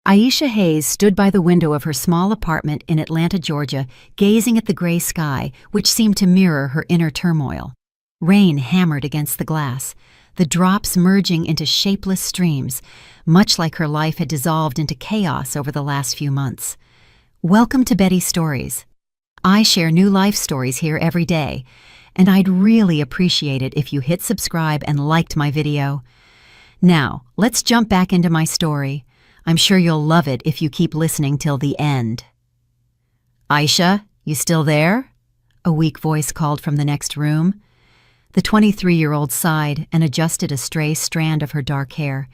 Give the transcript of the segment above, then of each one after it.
Aisha Hayes stood by the window of her small apartment in Atlanta, Georgia, gazing at the gray sky, which seemed to mirror her inner turmoil. Rain hammered against the glass, the drops merging into shapeless streams, much like her life had dissolved into chaos over the last few months. Welcome to Betty's Stories. I share new life stories here every day, and I'd really appreciate it if you hit subscribe and liked my video. Now, let's jump back into my story. I'm sure you'll love it if you keep listening till the end. Aisha, you still there? A weak voice called from the next room. The 23-year-old sighed and adjusted a stray strand of her dark hair.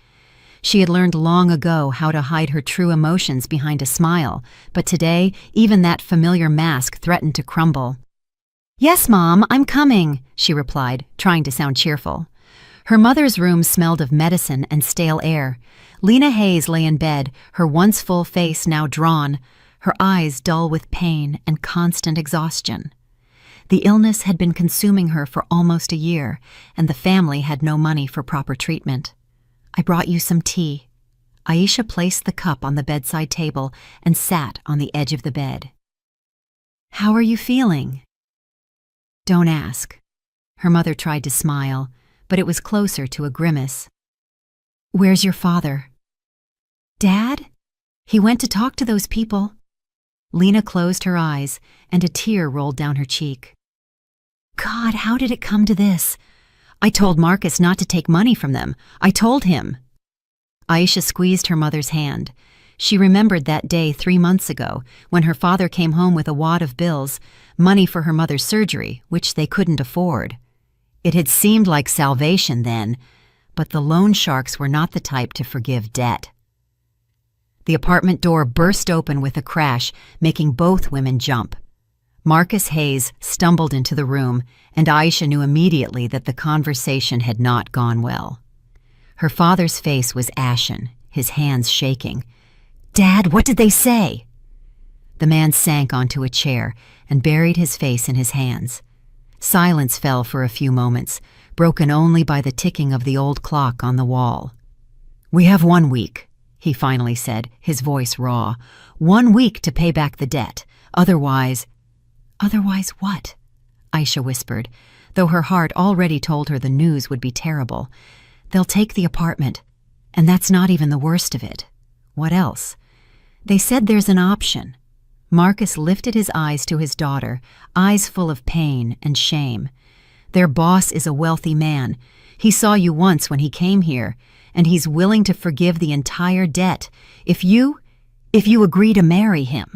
She had learned long ago how to hide her true emotions behind a smile, but today, even that familiar mask threatened to crumble. "Yes, Mom, I'm coming," she replied, trying to sound cheerful. Her mother's room smelled of medicine and stale air. Lena Hayes lay in bed, her once full face now drawn, her eyes dull with pain and constant exhaustion. The illness had been consuming her for almost a year, and the family had no money for proper treatment. "I brought you some tea." Aisha placed the cup on the bedside table and sat on the edge of the bed. "How are you feeling?" "Don't ask." Her mother tried to smile, but it was closer to a grimace. "Where's your father?" "Dad? He went to talk to those people." Lena closed her eyes, and a tear rolled down her cheek. "God, how did it come to this? I told Marcus not to take money from them. I told him." Aisha squeezed her mother's hand. She remembered that day 3 months ago when her father came home with a wad of bills, money for her mother's surgery, which they couldn't afford. It had seemed like salvation then, but the loan sharks were not the type to forgive debt. The apartment door burst open with a crash, making both women jump. Marcus Hayes stumbled into the room, and Aisha knew immediately that the conversation had not gone well. Her father's face was ashen, his hands shaking. "Dad, what did they say?" The man sank onto a chair and buried his face in his hands. Silence fell for a few moments, broken only by the ticking of the old clock on the wall. "We have 1 week," he finally said, his voice raw. "1 week to pay back the debt. Otherwise—" "Otherwise what?" Aisha whispered, though her heart already told her the news would be terrible. "They'll take the apartment, and that's not even the worst of it." "What else?" "They said there's an option." Marcus lifted his eyes to his daughter, eyes full of pain and shame. "Their boss is a wealthy man. He saw you once when he came here, and he's willing to forgive the entire debt if you agree to marry him."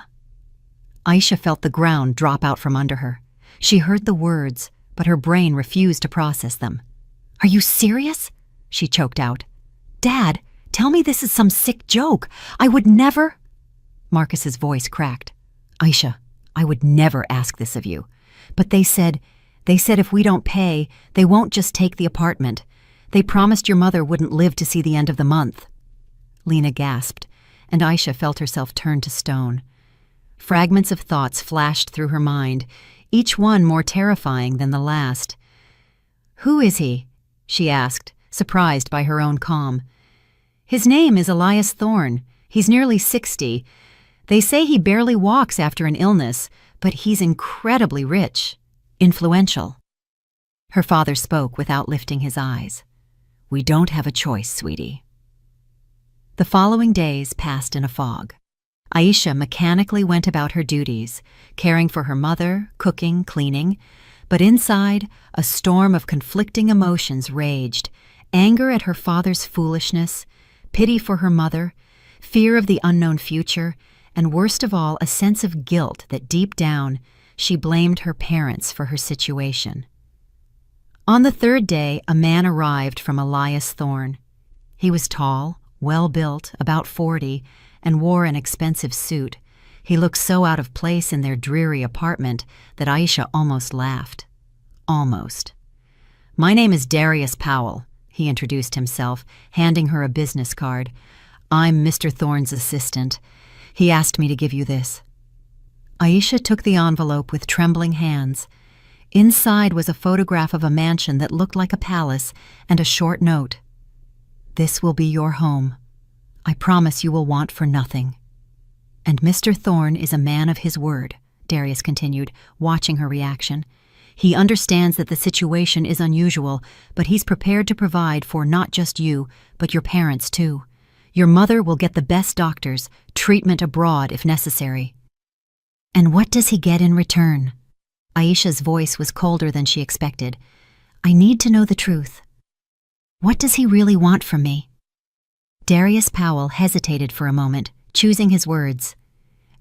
Aisha felt the ground drop out from under her. She heard the words, but her brain refused to process them. "Are you serious?" she choked out. "Dad, tell me this is some sick joke. I would never—" Marcus's voice cracked. "Aisha, I would never ask this of you. But they said if we don't pay, they won't just take the apartment. They promised your mother wouldn't live to see the end of the month." Lena gasped, and Aisha felt herself turn to stone. Fragments of thoughts flashed through her mind, each one more terrifying than the last. "Who is he?" she asked, surprised by her own calm. "His name is Elias Thorne. He's nearly 60. They say he barely walks after an illness, but he's incredibly rich, influential." Her father spoke without lifting his eyes. "We don't have a choice, sweetie." The following days passed in a fog. Aisha mechanically went about her duties, caring for her mother, cooking, cleaning, but inside, a storm of conflicting emotions raged: anger at her father's foolishness, pity for her mother, fear of the unknown future, and worst of all, a sense of guilt that deep down she blamed her parents for her situation. On the 3rd day, a man arrived from Elias Thorne. He was tall, well-built, about 40, and wore an expensive suit. He looked so out of place in their dreary apartment that Aisha almost laughed. Almost. "My name is Darius Powell," he introduced himself, handing her a business card. "I'm Mr. Thorne's assistant. He asked me to give you this." Aisha took the envelope with trembling hands. Inside was a photograph of a mansion that looked like a palace and a short note. "This will be your home. I promise you will want for nothing." "And Mr. Thorne is a man of his word," Darius continued, watching her reaction. "He understands that the situation is unusual, but he's prepared to provide for not just you, but your parents too. Your mother will get the best doctors, treatment abroad if necessary." "And what does he get in return?" Aisha's voice was colder than she expected. "I need to know the truth. What does he really want from me?" Darius Powell hesitated for a moment, choosing his words.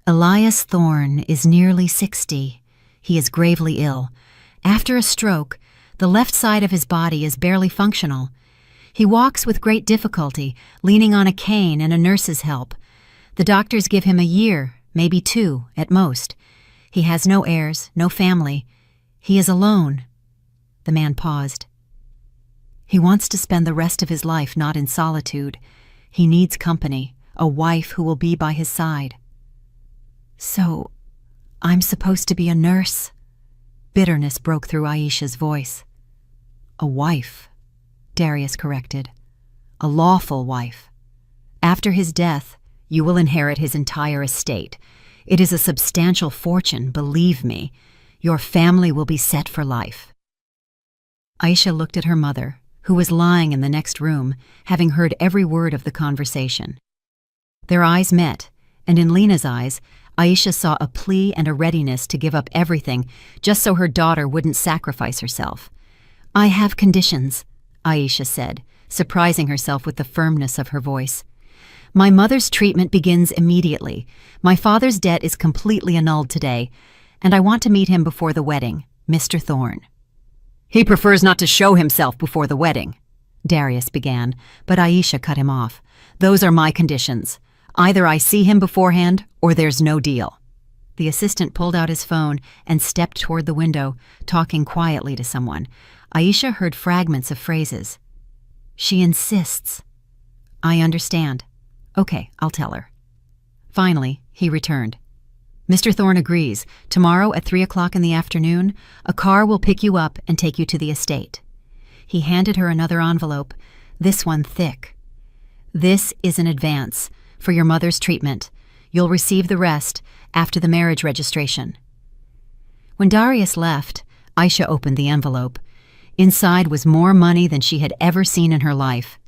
"Elias Thorne is nearly 60. He is gravely ill. After a stroke, the left side of his body is barely functional. He walks with great difficulty, leaning on a cane and a nurse's help. The doctors give him a year, maybe 2, at most. He has no heirs, no family. He is alone." The man paused. "He wants to spend the rest of his life not in solitude. He needs company, a wife who will be by his side." "So, I'm supposed to be a nurse?" Bitterness broke through Aisha's voice. "A wife," Darius corrected. "A lawful wife. After his death, you will inherit his entire estate. It is a substantial fortune, believe me. Your family will be set for life." Aisha looked at her mother, who was lying in the next room, having heard every word of the conversation. Their eyes met, and in Lena's eyes, Aisha saw a plea and a readiness to give up everything just so her daughter wouldn't sacrifice herself. "I have conditions," Aisha said, surprising herself with the firmness of her voice. "My mother's treatment begins immediately. My father's debt is completely annulled today, and I want to meet him before the wedding, Mr. Thorne." "He prefers not to show himself before the wedding," Darius began, but Aisha cut him off. "Those are my conditions. Either I see him beforehand, or there's no deal." The assistant pulled out his phone and stepped toward the window, talking quietly to someone. Aisha heard fragments of phrases. "She insists." "I understand. Okay, I'll tell her." Finally, he returned. "Mr. Thorne agrees. Tomorrow at 3 o'clock in the afternoon, a car will pick you up and take you to the estate." He handed her another envelope, this one thick. "This is an advance for your mother's treatment. You'll receive the rest after the marriage registration." When Darius left, Aisha opened the envelope. Inside was more money than she had ever seen in her life.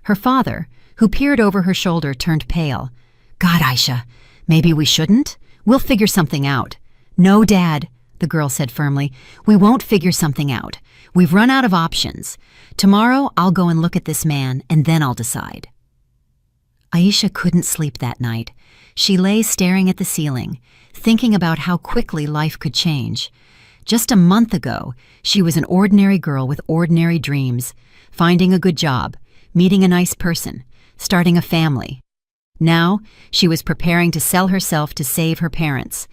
Her father, who peered over her shoulder, turned pale. "God, Aisha, maybe we shouldn't? We'll figure something out." "No, Dad," the girl said firmly. "We won't figure something out. We've run out of options. Tomorrow I'll go and look at this man, and then I'll decide." Aisha couldn't sleep that night. She lay staring at the ceiling, thinking about how quickly life could change. Just a month ago, she was an ordinary girl with ordinary dreams, finding a good job, meeting a nice person, starting a family. Now, she was preparing to sell herself to save her parents.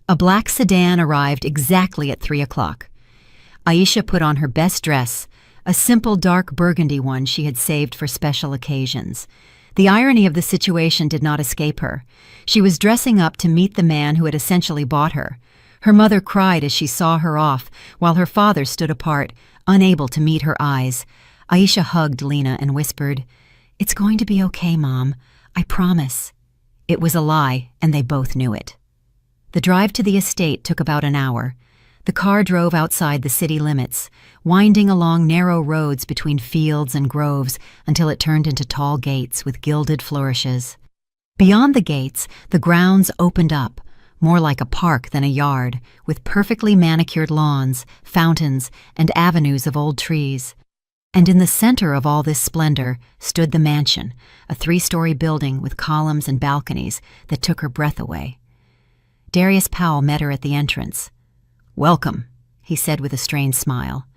A black sedan arrived exactly at 3 o'clock. Aisha put on her best dress, a simple dark burgundy one she had saved for special occasions. The irony of the situation did not escape her. She was dressing up to meet the man who had essentially bought her. Her mother cried as she saw her off, while her father stood apart, unable to meet her eyes. Aisha hugged Lena and whispered, "It's going to be okay, Mom. I promise." It was a lie, and they both knew it. The drive to the estate took about an hour. The car drove outside the city limits, winding along narrow roads between fields and groves until it turned into tall gates with gilded flourishes. Beyond the gates, the grounds opened up, more like a park than a yard, with perfectly manicured lawns, fountains, and avenues of old trees. And in the center of all this splendor stood the mansion, a 3-story building with columns and balconies that took her breath away. Darius Powell met her at the entrance. "Welcome," he said with a strained smile.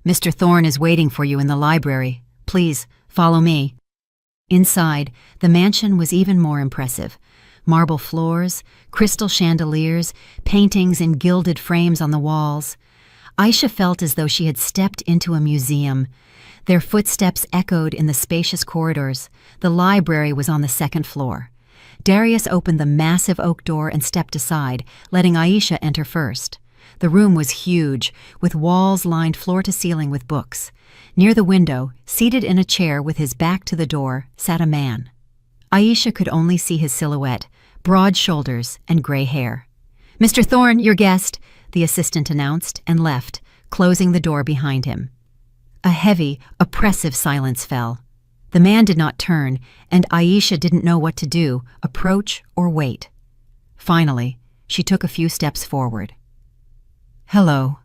"Mr. Thorne is waiting for you in the library. Please, follow me." Inside, the mansion was even more impressive. Marble floors, crystal chandeliers, paintings in gilded frames on the walls. Aisha felt as though she had stepped into a museum. Their footsteps echoed in the spacious corridors. The library was on the 2nd floor. Darius opened the massive oak door and stepped aside, letting Aisha enter first. The room was huge, with walls lined floor to ceiling with books. Near the window, seated in a chair with his back to the door, sat a man. Aisha could only see his silhouette, broad shoulders and gray hair. "Mr. Thorne, your guest," the assistant announced and left, closing the door behind him. A heavy, oppressive silence fell. The man did not turn, and Aisha didn't know what to do, approach or wait. Finally, she took a few steps forward. "Hello."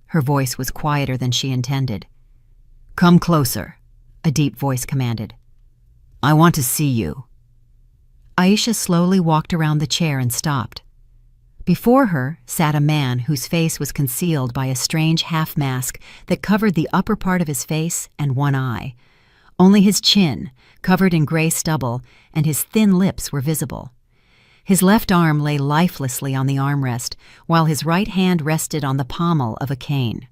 Her voice was quieter than she intended. "Come closer," a deep voice commanded. "I want to see you." Aisha slowly walked around the chair and stopped. Before her sat a man whose face was concealed by a strange half-mask that covered the upper part of his face and one eye. Only his chin, covered in gray stubble, and his thin lips were visible. His left arm lay lifelessly on the armrest, while his right hand rested on the pommel of a cane.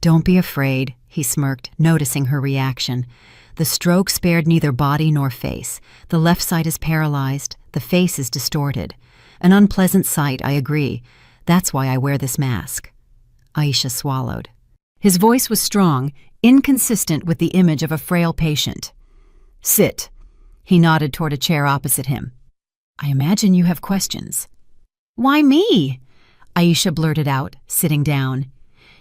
"Don't be afraid," he smirked, noticing her reaction. "The stroke spared neither body nor face. The left side is paralyzed, the face is distorted. An unpleasant sight, I agree. That's why I wear this mask." Aisha swallowed. His voice was strong, inconsistent with the image of a frail patient. "Sit." He nodded toward a chair opposite him. "I imagine you have questions." "Why me?" Aisha blurted out, sitting down.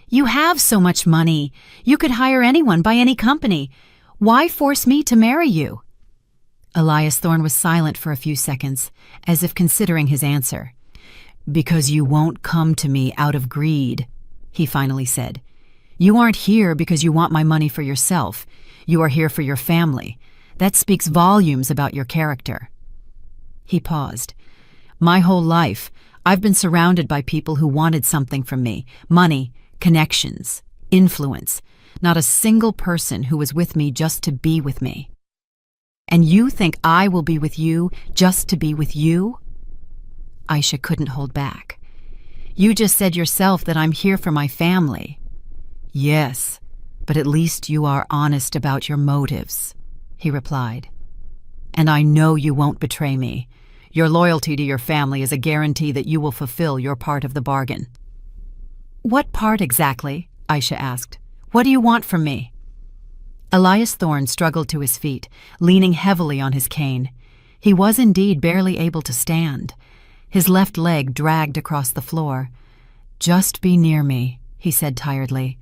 "You have so much money. You could hire anyone by any company. Why force me to marry you?" Elias Thorne was silent for a few seconds, as if considering his answer. "Because you won't come to me out of greed," he finally said. "You aren't here because you want my money for yourself. You are here for your family. That speaks volumes about your character." He paused. "My whole life, I've been surrounded by people who wanted something from me: money, connections, influence. Not a single person who was with me just to be with me. And you think I will be with you just to be with you?" Aisha couldn't hold back. "You just said yourself that I'm here for my family." "Yes, but at least you are honest about your motives," he replied. "And I know you won't betray me. Your loyalty to your family is a guarantee that you will fulfill your part of the bargain." "What part exactly?" Aisha asked. "What do you want from me?" Elias Thorne struggled to his feet, leaning heavily on his cane. He was indeed barely able to stand. His left leg dragged across the floor. "Just be near me," he said tiredly.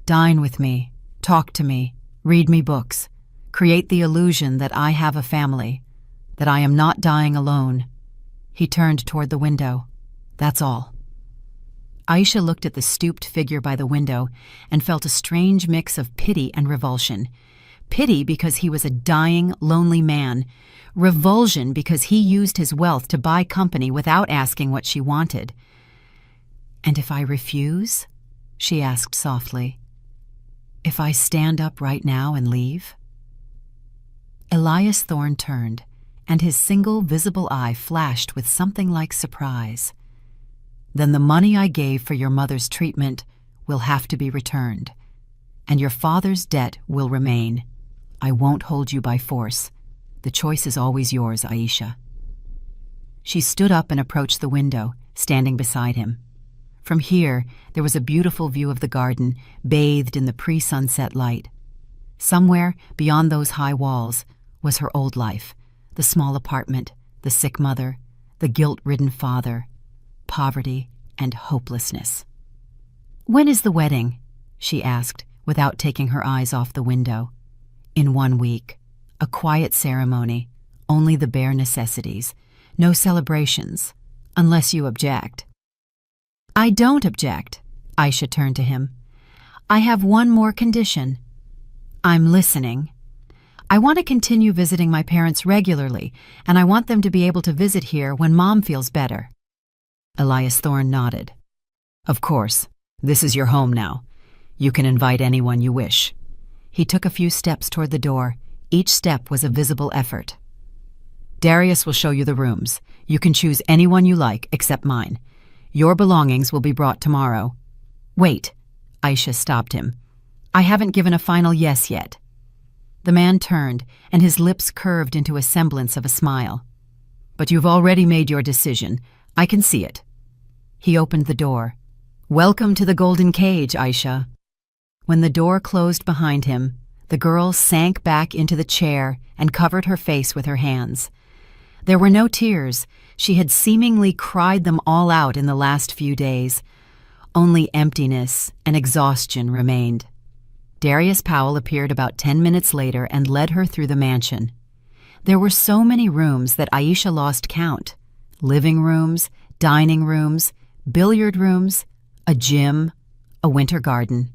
"Dine with me, talk to me, read me books. Create the illusion that I have a family, that I am not dying alone." He turned toward the window. "That's all." Aisha looked at the stooped figure by the window and felt a strange mix of pity and revulsion. Pity because he was a dying, lonely man. Revulsion because he used his wealth to buy company without asking what she wanted. "And if I refuse?" she asked softly. "If I stand up right now and leave?" Elias Thorne turned, and his single visible eye flashed with something like surprise. "Then the money I gave for your mother's treatment will have to be returned, and your father's debt will remain. I won't hold you by force. The choice is always yours, Aisha." She stood up and approached the window, standing beside him. From here, there was a beautiful view of the garden, bathed in the pre-sunset light. Somewhere beyond those high walls was her old life, the small apartment, the sick mother, the guilt-ridden father, poverty and hopelessness. "When is the wedding?" she asked, without taking her eyes off the window. "In 1 week. A quiet ceremony, only the bare necessities. No celebrations, unless you object." "I don't object," Aisha turned to him. "I have one more condition." "I'm listening." "I want to continue visiting my parents regularly, and I want them to be able to visit here when Mom feels better." Elias Thorne nodded. "Of course, this is your home now. You can invite anyone you wish." He took a few steps toward the door. Each step was a visible effort. "Darius will show you the rooms. You can choose anyone you like except mine. Your belongings will be brought tomorrow." "Wait," Aisha stopped him. "I haven't given a final yes yet." The man turned, and his lips curved into a semblance of a smile. "But you've already made your decision. I can see it." He opened the door. "Welcome to the golden cage, Aisha." When the door closed behind him, The girl sank back into the chair and covered her face with her hands. There were no tears. She had seemingly cried them all out in the last few days. Only emptiness and exhaustion remained. Darius Powell appeared about 10 minutes later and led her through the mansion. There were so many rooms that Aisha lost count. Living rooms, dining rooms, billiard rooms, a gym, a winter garden.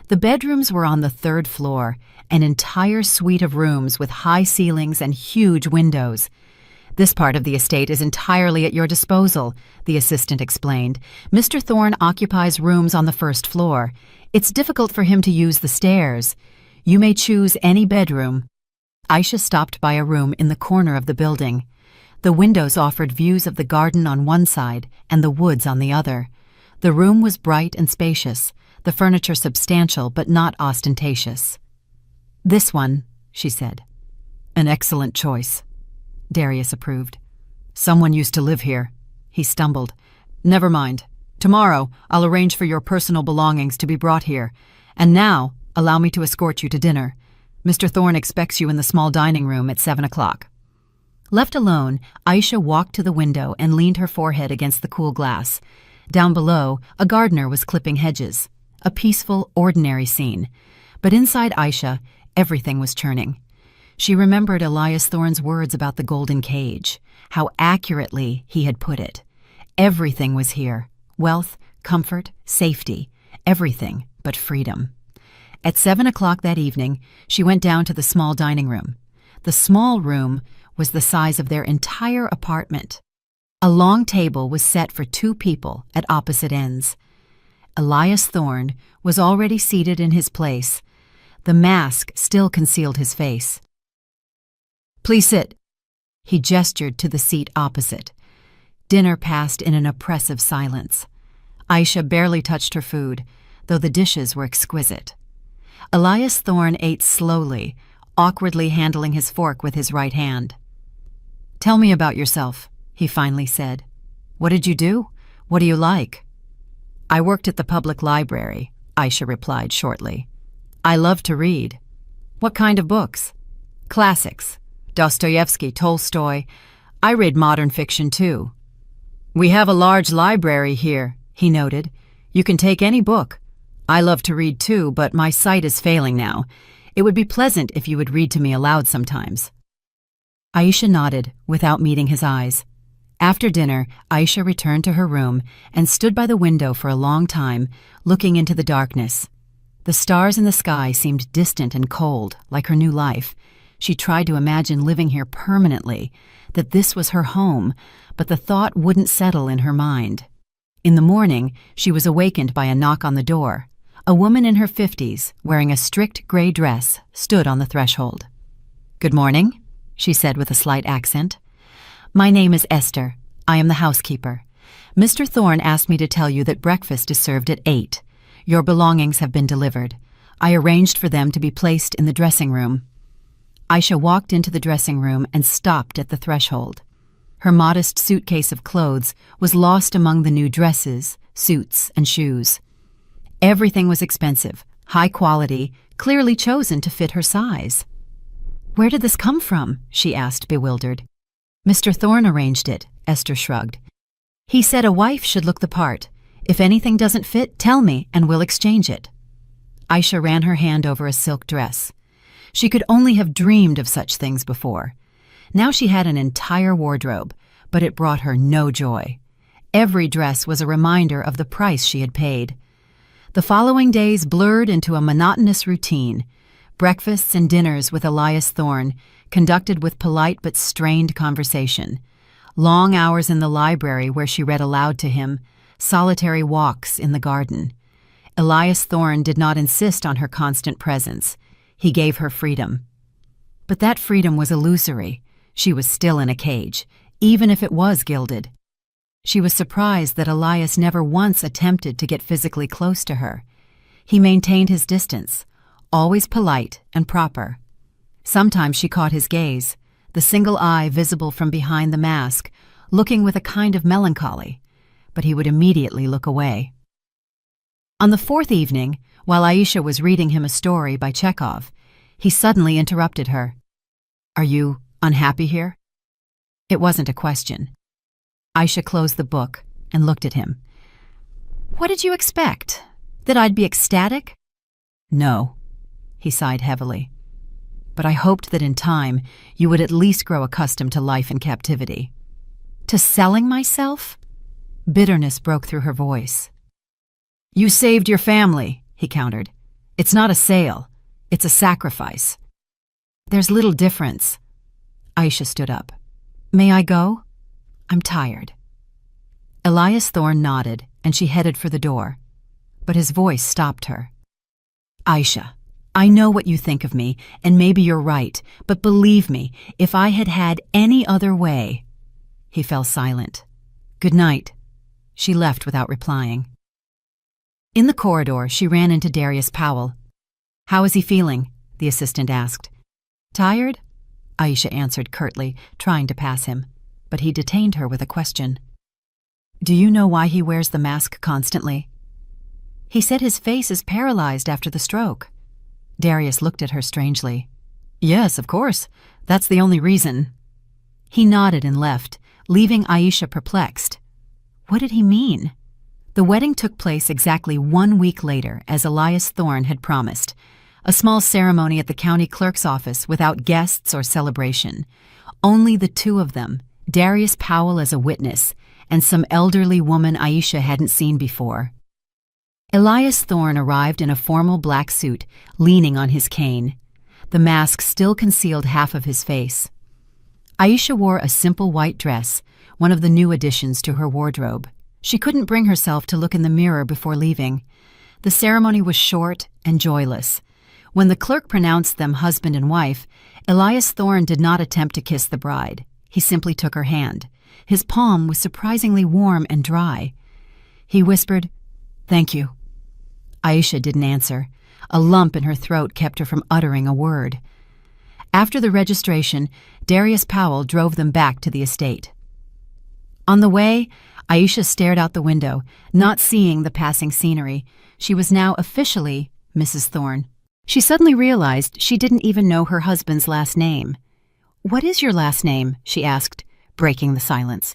The bedrooms were on the 3rd floor, an entire suite of rooms with high ceilings and huge windows. "This part of the estate is entirely at your disposal," the assistant explained. "Mr. Thorne occupies rooms on the 1st floor. It's difficult for him to use the stairs. You may choose any bedroom." Aisha stopped by a room in the corner of the building. The windows offered views of the garden on one side and the woods on the other. The room was bright and spacious, the furniture substantial but not ostentatious. "This one," she said. "An excellent choice," Darius approved. "Someone used to live here." He stumbled. "Never mind. Tomorrow, I'll arrange for your personal belongings to be brought here. And now, allow me to escort you to dinner. Mr. Thorne expects you in the small dining room at 7 o'clock. Left alone, Aisha walked to the window and leaned her forehead against the cool glass. Down below, a gardener was clipping hedges. A peaceful, ordinary scene. But inside Aisha, everything was churning. She remembered Elias Thorne's words about the golden cage, how accurately he had put it. Everything was here. Wealth, comfort, safety, everything but freedom. At 7 o'clock that evening, she went down to the small dining room. The small room was the size of their entire apartment. A long table was set for 2 people at opposite ends. Elias Thorne was already seated in his place. The mask still concealed his face. "Please sit." He gestured to the seat opposite. Dinner passed in an oppressive silence. Aisha barely touched her food, though the dishes were exquisite. Elias Thorne ate slowly, awkwardly handling his fork with his right hand. "Tell me about yourself," he finally said. "What did you do? What do you like?" "I worked at the public library," Aisha replied shortly. "I love to read." "What kind of books?" "Classics. Dostoevsky, Tolstoy. I read modern fiction too." "We have a large library here," he noted. "You can take any book. I love to read too, but my sight is failing now. It would be pleasant if you would read to me aloud sometimes." Aisha nodded, without meeting his eyes. After dinner, Aisha returned to her room and stood by the window for a long time, looking into the darkness. The stars in the sky seemed distant and cold, like her new life. She tried to imagine living here permanently, that this was her home, but the thought wouldn't settle in her mind. In the morning, she was awakened by a knock on the door. A woman in her 50s, wearing a strict gray dress, stood on the threshold. "Good morning," she said with a slight accent. "My name is Esther. I am the housekeeper. Mr. Thorne asked me to tell you that breakfast is served at 8. Your belongings have been delivered. I arranged for them to be placed in the dressing room." Aisha walked into the dressing room and stopped at the threshold. Her modest suitcase of clothes was lost among the new dresses, suits, and shoes. Everything was expensive, high quality, clearly chosen to fit her size. "Where did this come from?" she asked, bewildered. "Mr. Thorne arranged it," Esther shrugged. "He said a wife should look the part. If anything doesn't fit, tell me and we'll exchange it." Aisha ran her hand over a silk dress. She could only have dreamed of such things before. Now she had an entire wardrobe, but it brought her no joy. Every dress was a reminder of the price she had paid. The following days blurred into a monotonous routine. Breakfasts and dinners with Elias Thorne, conducted with polite but strained conversation. Long hours in the library where she read aloud to him. Solitary walks in the garden. Elias Thorne did not insist on her constant presence. He gave her freedom. But that freedom was illusory. She was still in a cage, even if it was gilded. She was surprised that Elias never once attempted to get physically close to her. He maintained his distance, always polite and proper. Sometimes she caught his gaze, the single eye visible from behind the mask, looking with a kind of melancholy, but he would immediately look away. On the 4th evening, while Aisha was reading him a story by Chekhov, He suddenly interrupted her. "Are you unhappy here?" It wasn't a question. Aisha closed the book and looked at him. "What did you expect? That I'd be ecstatic?" "No," he sighed heavily. "But I hoped that in time you would at least grow accustomed to life in captivity." "To selling myself?" Bitterness broke through her voice. "You saved your family," he countered. "It's not a sale. It's a sacrifice." "There's little difference." Aisha stood up. "May I go? I'm tired." Elias Thorne nodded, and she headed for the door. But his voice stopped her. "Aisha, I know what you think of me, and maybe you're right, but believe me, if I had had any other way—" He fell silent. "Good night." She left without replying. In the corridor, she ran into Darius Powell. "How is he feeling?" the assistant asked. "Tired?" Aisha answered curtly, trying to pass him, but he detained her with a question. "Do you know why he wears the mask constantly?" "He said his face is paralyzed after the stroke." Darius looked at her strangely. "Yes, of course. That's the only reason." He nodded and left, leaving Aisha perplexed. What did he mean? The wedding took place exactly 1 week later, as Elias Thorne had promised. A small ceremony at the county clerk's office without guests or celebration. Only the two of them, Darius Powell as a witness, and some elderly woman Aisha hadn't seen before. Elias Thorne arrived in a formal black suit, leaning on his cane. The mask still concealed half of his face. Aisha wore a simple white dress, one of the new additions to her wardrobe. She couldn't bring herself to look in the mirror before leaving. The ceremony was short and joyless. When the clerk pronounced them husband and wife, Elias Thorne did not attempt to kiss the bride. He simply took her hand. His palm was surprisingly warm and dry. He whispered, "Thank you." Aisha didn't answer. A lump in her throat kept her from uttering a word. After the registration, Darius Powell drove them back to the estate. On the way, Aisha stared out the window, not seeing the passing scenery. She was now officially Mrs. Thorne. She suddenly realized she didn't even know her husband's last name. "What is your last name?" she asked, breaking the silence.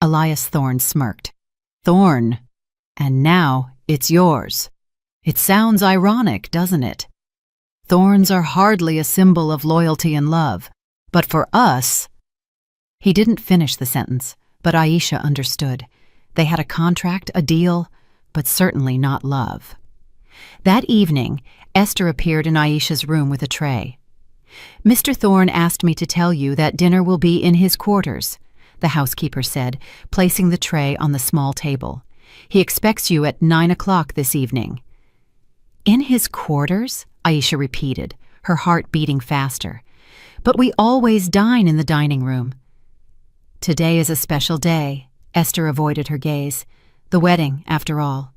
Elias Thorne smirked. "Thorne. And now it's yours. It sounds ironic, doesn't it? Thorns are hardly a symbol of loyalty and love, but for us—" He didn't finish the sentence, but Aisha understood. They had a contract, a deal, but certainly not love. That evening, Esther appeared in Aisha's room with a tray. "Mr. Thorne asked me to tell you that dinner will be in his quarters," the housekeeper said, placing the tray on the small table. "He expects you at 9 o'clock this evening." "In his quarters?" Aisha repeated, her heart beating faster. "But we always dine in the dining room." "Today is a special day." Esther avoided her gaze. "The wedding, after all."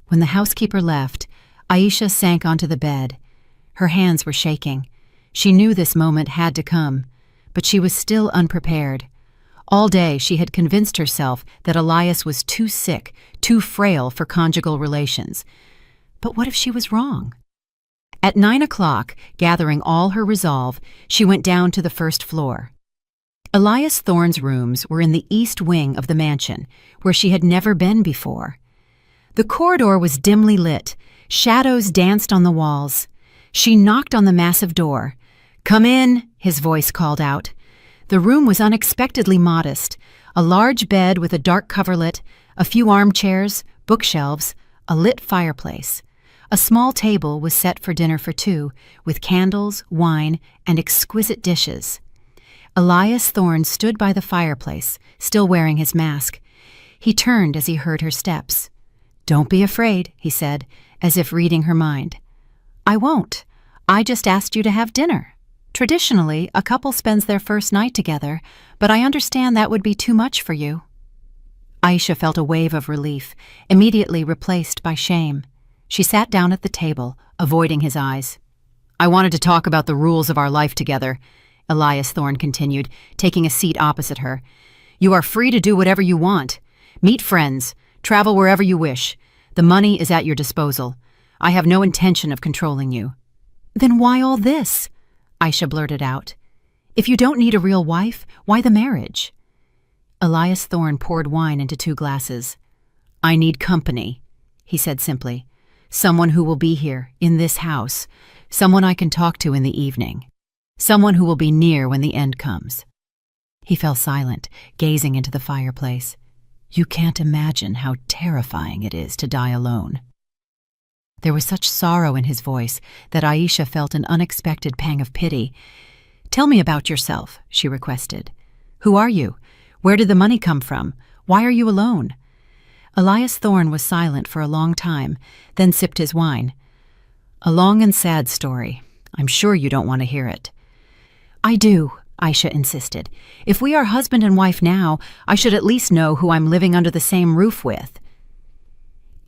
When the housekeeper left, Aisha sank onto the bed. Her hands were shaking. She knew this moment had to come, but she was still unprepared. All day she had convinced herself that Elias was too sick, too frail for conjugal relations. But what if she was wrong? At 9 o'clock, gathering all her resolve, she went down to the first floor. Elias Thorne's rooms were in the east wing of the mansion, where she had never been before. The corridor was dimly lit. Shadows danced on the walls. She knocked on the massive door. "Come in," his voice called out. The room was unexpectedly modest. A large bed with a dark coverlet, a few armchairs, bookshelves, a lit fireplace. A small table was set for dinner for two, with candles, wine, and exquisite dishes. Elias Thorne stood by the fireplace, still wearing his mask. He turned as he heard her steps. "Don't be afraid," he said, as if reading her mind. "I won't. I just asked you to have dinner. Traditionally, a couple spends their first night together, but I understand that would be too much for you." Aisha felt a wave of relief, immediately replaced by shame. She sat down at the table, avoiding his eyes. "I wanted to talk about the rules of our life together," Elias Thorne continued, taking a seat opposite her. "You are free to do whatever you want. Meet friends. Travel wherever you wish. The money is at your disposal. I have no intention of controlling you." Then why all this? Aisha blurted out. If you don't need a real wife, why the marriage? Elias Thorne poured wine into 2 glasses. I need company, he said simply. Someone who will be here, in this house. Someone I can talk to in the evening. Someone who will be near when the end comes. He fell silent, gazing into the fireplace. You can't imagine how terrifying it is to die alone. There was such sorrow in his voice that Aisha felt an unexpected pang of pity. Tell me about yourself, she requested. Who are you? Where did the money come from? Why are you alone? Elias Thorne was silent for a long time, then sipped his wine. A long and sad story. I'm sure you don't want to hear it. I do, Aisha insisted. If we are husband and wife now, I should at least know who I'm living under the same roof with.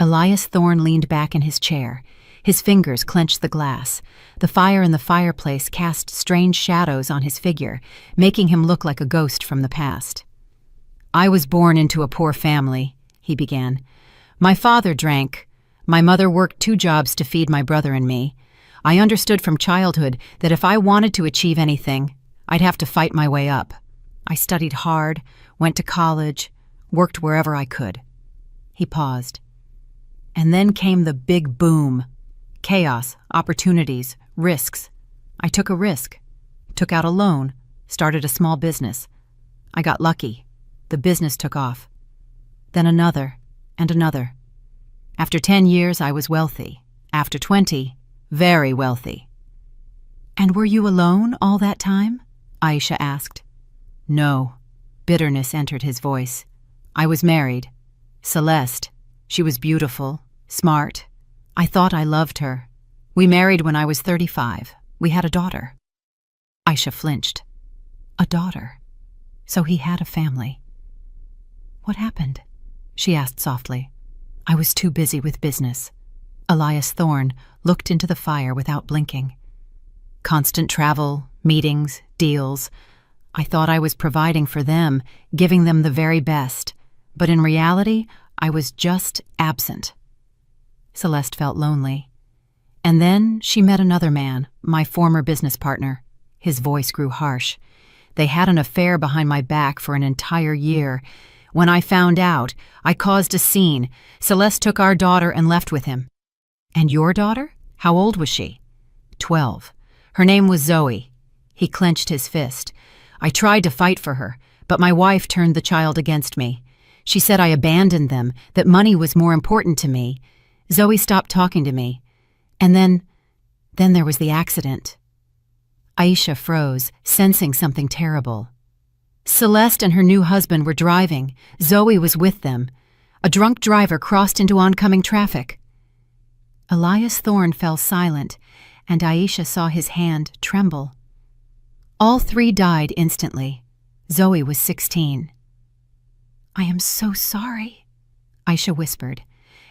Elias Thorne leaned back in his chair. His fingers clenched the glass. The fire in the fireplace cast strange shadows on his figure, making him look like a ghost from the past. I was born into a poor family, he began. My father drank. My mother worked 2 jobs to feed my brother and me. I understood from childhood that if I wanted to achieve anything, I'd have to fight my way up. I studied hard, went to college, worked wherever I could. He paused. And then came the big boom. Chaos, opportunities, risks. I took a risk, took out a loan, started a small business. I got lucky. The business took off. Then another, and another. After 10 years, I was wealthy. After 20, very wealthy. And were you alone all that time? Aisha asked. No. Bitterness entered his voice. I was married. Celeste. She was beautiful, smart. I thought I loved her. We married when I was 35. We had a daughter. Aisha flinched. A daughter. So he had a family. What happened? She asked softly. I was too busy with business. Elias Thorne looked into the fire without blinking. Constant travel, meetings, deals. I thought I was providing for them, giving them the very best. But in reality, I was just absent. Celeste felt lonely. And then she met another man, my former business partner. His voice grew harsh. They had an affair behind my back for an entire year. When I found out, I caused a scene. Celeste took our daughter and left with him. And your daughter? How old was she? 12. Her name was Zoe. He clenched his fist. I tried to fight for her, but my wife turned the child against me. She said I abandoned them, that money was more important to me. Zoe stopped talking to me. And then there was the accident. Aisha froze, sensing something terrible. Celeste and her new husband were driving. Zoe was with them. A drunk driver crossed into oncoming traffic. Elias Thorne fell silent, and Aisha saw his hand tremble. All 3 died instantly. Zoe was 16. I am so sorry, Aisha whispered,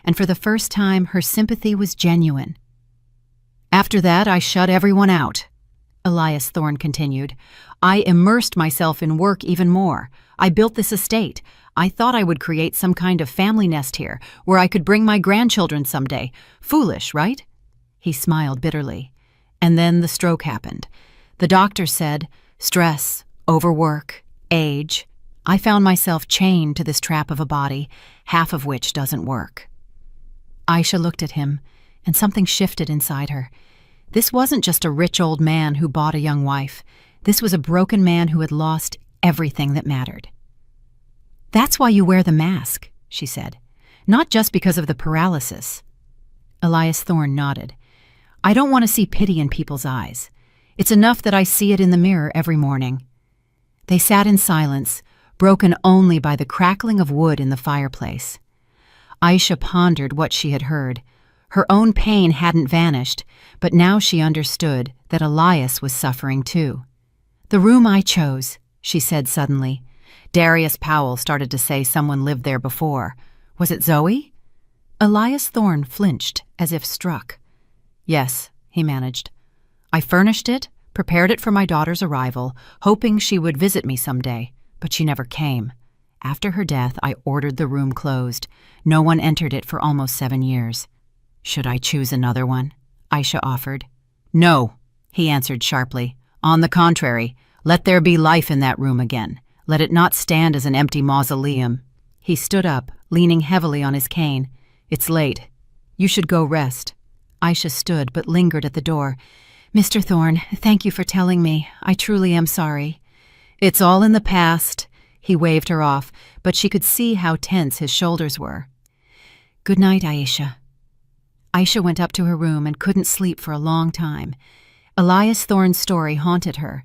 and for the first time her sympathy was genuine. After that, I shut everyone out, Elias Thorne continued. I immersed myself in work even more. I built this estate. I thought I would create some kind of family nest here, where I could bring my grandchildren someday. Foolish, right? He smiled bitterly. And then the stroke happened. The doctor said, stress, overwork, age. I found myself chained to this trap of a body, half of which doesn't work. Aisha looked at him, and something shifted inside her. This wasn't just a rich old man who bought a young wife. This was a broken man who had lost everything that mattered. That's why you wear the mask, she said. Not just because of the paralysis. Elias Thorne nodded. I don't want to see pity in people's eyes. It's enough that I see it in the mirror every morning. They sat in silence, broken only by the crackling of wood in the fireplace. Aisha pondered what she had heard. Her own pain hadn't vanished, but now she understood that Elias was suffering too. The room I chose, she said suddenly. Darius Powell started to say someone lived there before. Was it Zoe? Elias Thorne flinched, as if struck. Yes, he managed. I furnished it, prepared it for my daughter's arrival, hoping she would visit me someday, but she never came. After her death, I ordered the room closed. No one entered it for almost 7 years. Should I choose another one? Aisha offered. No, he answered sharply. On the contrary, let there be life in that room again. Let it not stand as an empty mausoleum. He stood up, leaning heavily on his cane. It's late. You should go rest. Aisha stood but lingered at the door. Mr. Thorne, thank you for telling me. I truly am sorry. It's all in the past. He waved her off, but she could see how tense his shoulders were. Good night, Aisha. Aisha went up to her room and couldn't sleep for a long time. Elias Thorne's story haunted her.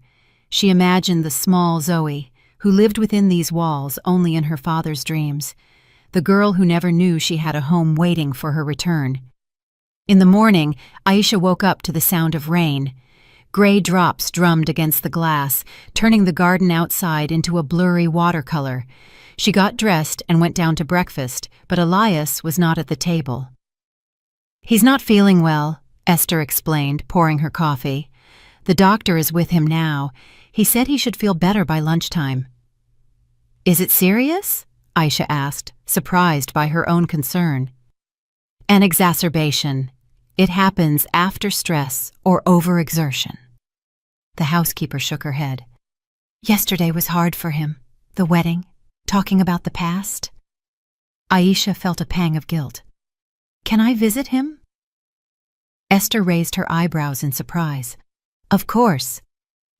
She imagined the small Zoe, who lived within these walls only in her father's dreams, the girl who never knew she had a home waiting for her return. In the morning, Aisha woke up to the sound of rain. Gray drops drummed against the glass, turning the garden outside into a blurry watercolor. She got dressed and went down to breakfast, but Elias was not at the table. He's not feeling well, Esther explained, pouring her coffee. The doctor is with him now. He said he should feel better by lunchtime. Is it serious? Aisha asked, surprised by her own concern. An exacerbation. It happens after stress or overexertion. The housekeeper shook her head. Yesterday was hard for him. The wedding, talking about the past. Aisha felt a pang of guilt. Can I visit him? Esther raised her eyebrows in surprise. Of course.